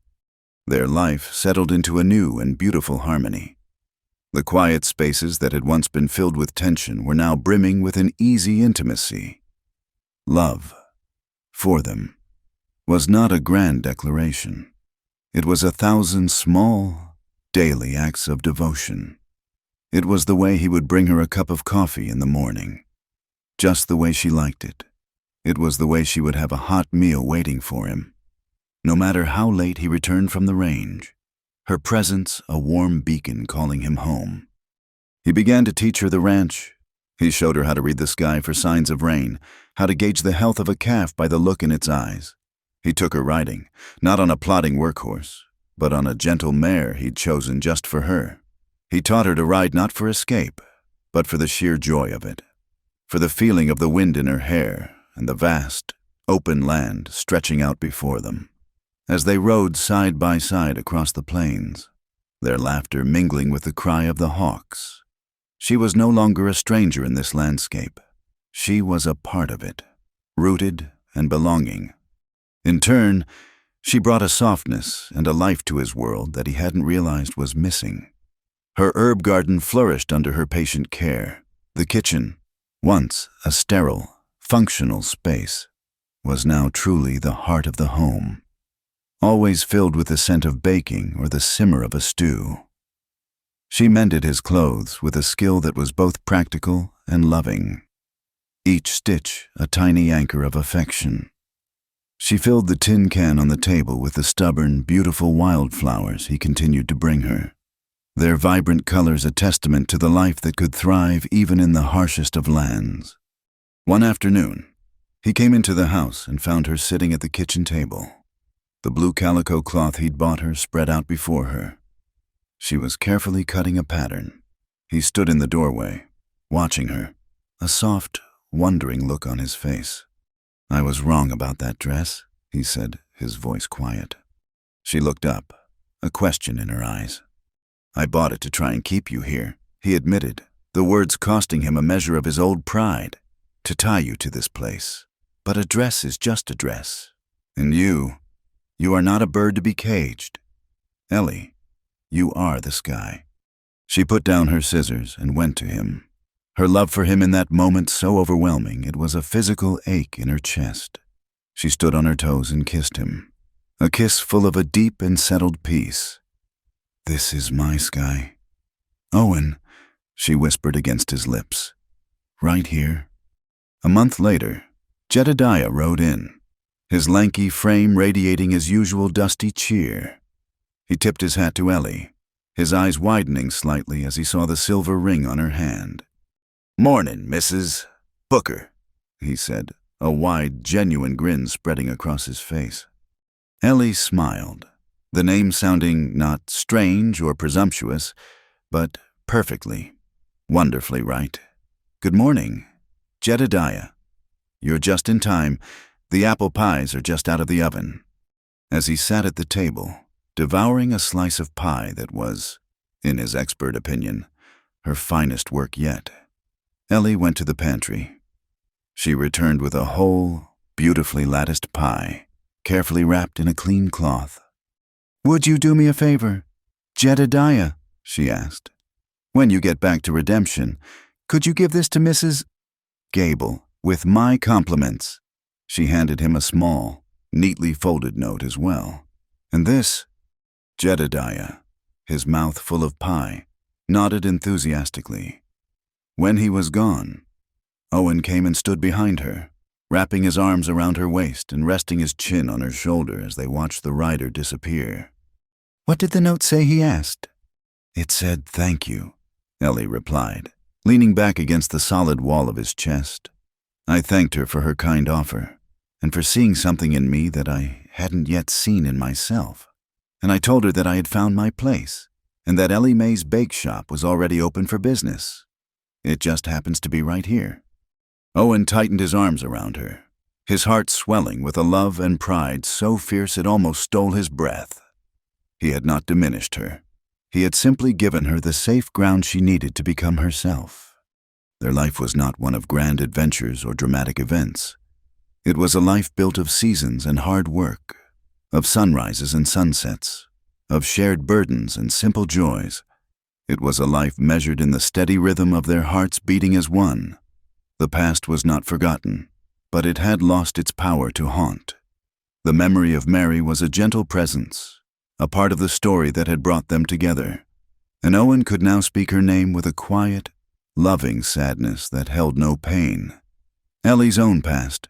Their life settled into a new and beautiful harmony. The quiet spaces that had once been filled with tension were now brimming with an easy intimacy. Love, for them, was not a grand declaration. It was 1,000 small, daily acts of devotion. It was the way he would bring her a cup of coffee in the morning, just the way she liked it. It was the way she would have a hot meal waiting for him, no matter how late he returned from the range, her presence a warm beacon calling him home. He began to teach her the ranch. He showed her how to read the sky for signs of rain, how to gauge the health of a calf by the look in its eyes. He took her riding, not on a plodding workhorse, but on a gentle mare he'd chosen just for her. He taught her to ride not for escape, but for the sheer joy of it, for the feeling of the wind in her hair and the vast, open land stretching out before them. As they rode side by side across the plains, their laughter mingling with the cry of the hawks, she was no longer a stranger in this landscape. She was a part of it, rooted and belonging. In turn, she brought a softness and a life to his world that he hadn't realized was missing. Her herb garden flourished under her patient care. The kitchen, once a sterile, functional space, was now truly the heart of the home, always filled with the scent of baking or the simmer of a stew. She mended his clothes with a skill that was both practical and loving, each stitch a tiny anchor of affection. She filled the tin can on the table with the stubborn, beautiful wildflowers he continued to bring her, their vibrant colors a testament to the life that could thrive even in the harshest of lands. One afternoon, he came into the house and found her sitting at the kitchen table, the blue calico cloth he'd bought her spread out before her. She was carefully cutting a pattern. He stood in the doorway, watching her, a soft, wondering look on his face. "I was wrong about that dress," he said, his voice quiet. She looked up, a question in her eyes. "I bought it to try and keep you here," he admitted, the words costing him a measure of his old pride, "to tie you to this place. But a dress is just a dress. And you are not a bird to be caged. Ellie, you are the sky." She put down her scissors and went to him, her love for him in that moment so overwhelming it was a physical ache in her chest. She stood on her toes and kissed him, a kiss full of a deep and settled peace. "This is my sky. Owen," she whispered against his lips, "right here." A month later, Jedediah rode in, his lanky frame radiating his usual dusty cheer. He tipped his hat to Ellie, his eyes widening slightly as he saw the silver ring on her hand. "Mornin', Mrs. Booker," he said, a wide, genuine grin spreading across his face. Ellie smiled, the name sounding not strange or presumptuous, but perfectly, wonderfully right. "Good morning, Jedediah. You're just in time. The apple pies are just out of the oven." As he sat at the table, devouring a slice of pie that was, in his expert opinion, her finest work yet, Ellie went to the pantry. She returned with a whole, beautifully latticed pie, carefully wrapped in a clean cloth. "Would you do me a favor, Jedediah?" she asked. "When you get back to Redemption, could you give this to Mrs. Gable, with my compliments?" She handed him a small, neatly folded note as well. And this, Jedediah, his mouth full of pie, nodded enthusiastically. When he was gone, Owen came and stood behind her, wrapping his arms around her waist and resting his chin on her shoulder as they watched the rider disappear. "What did the note say?" he asked. "It said thank you," Ellie replied, leaning back against the solid wall of his chest. "I thanked her for her kind offer, and for seeing something in me that I hadn't yet seen in myself. And I told her that I had found my place, and that Ellie Mae's bake shop was already open for business. It just happens to be right here." Owen tightened his arms around her, his heart swelling with a love and pride so fierce it almost stole his breath. He had not diminished her. He had simply given her the safe ground she needed to become herself. Their life was not one of grand adventures or dramatic events. It was a life built of seasons and hard work, of sunrises and sunsets, of shared burdens and simple joys. It was a life measured in the steady rhythm of their hearts beating as one. The past was not forgotten, but it had lost its power to haunt. The memory of Mary was a gentle presence, a part of the story that had brought them together, and Owen could now speak her name with a quiet, loving sadness that held no pain. Ellie's own past,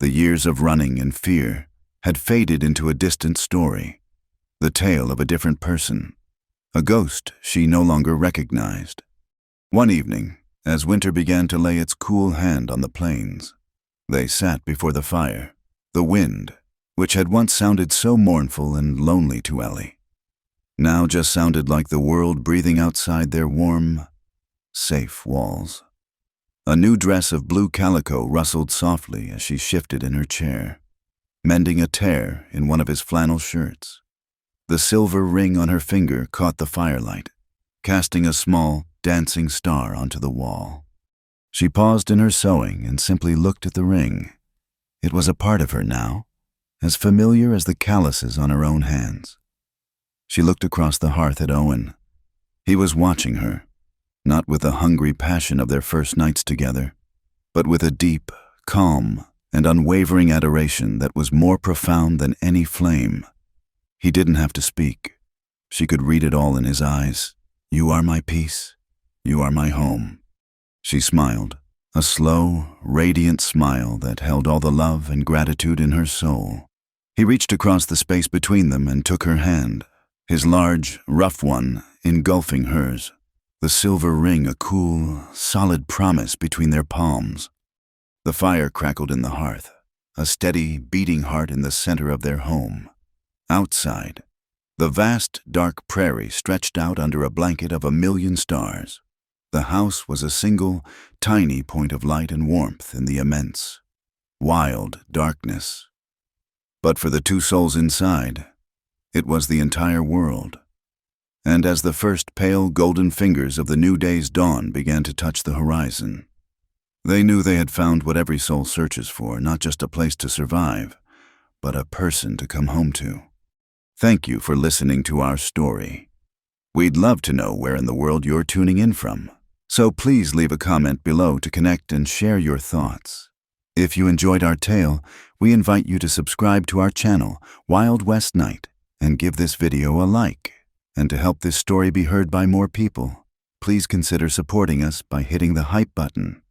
the years of running and fear, had faded into a distant story, the tale of a different person, a ghost she no longer recognized. One evening, as winter began to lay its cool hand on the plains, they sat before the fire. The wind, which had once sounded so mournful and lonely to Ellie, now just sounded like the world breathing outside their warm, safe walls. A new dress of blue calico rustled softly as she shifted in her chair, mending a tear in one of his flannel shirts. The silver ring on her finger caught the firelight, casting a small, dancing star onto the wall. She paused in her sewing and simply looked at the ring. It was a part of her now, as familiar as the calluses on her own hands. She looked across the hearth at Owen. He was watching her, not with the hungry passion of their first nights together, but with a deep, calm, and unwavering adoration that was more profound than any flame. He didn't have to speak. She could read it all in his eyes. "You are my peace. You are my home." She smiled, a slow, radiant smile that held all the love and gratitude in her soul. He reached across the space between them and took her hand, his large, rough one engulfing hers, the silver ring a cool, solid promise between their palms. The fire crackled in the hearth, a steady, beating heart in the center of their home. Outside, the vast, dark prairie stretched out under a blanket of a million stars. The house was a single, tiny point of light and warmth in the immense, wild darkness. But for the two souls inside, it was the entire world. And as the first pale golden fingers of the new day's dawn began to touch the horizon, they knew they had found what every soul searches for, not just a place to survive, but a person to come home to. Thank you for listening to our story. We'd love to know where in the world you're tuning in from, so please leave a comment below to connect and share your thoughts. If you enjoyed our tale, we invite you to subscribe to our channel, Wild West Night, and give this video a like. And to help this story be heard by more people, please consider supporting us by hitting the hype button.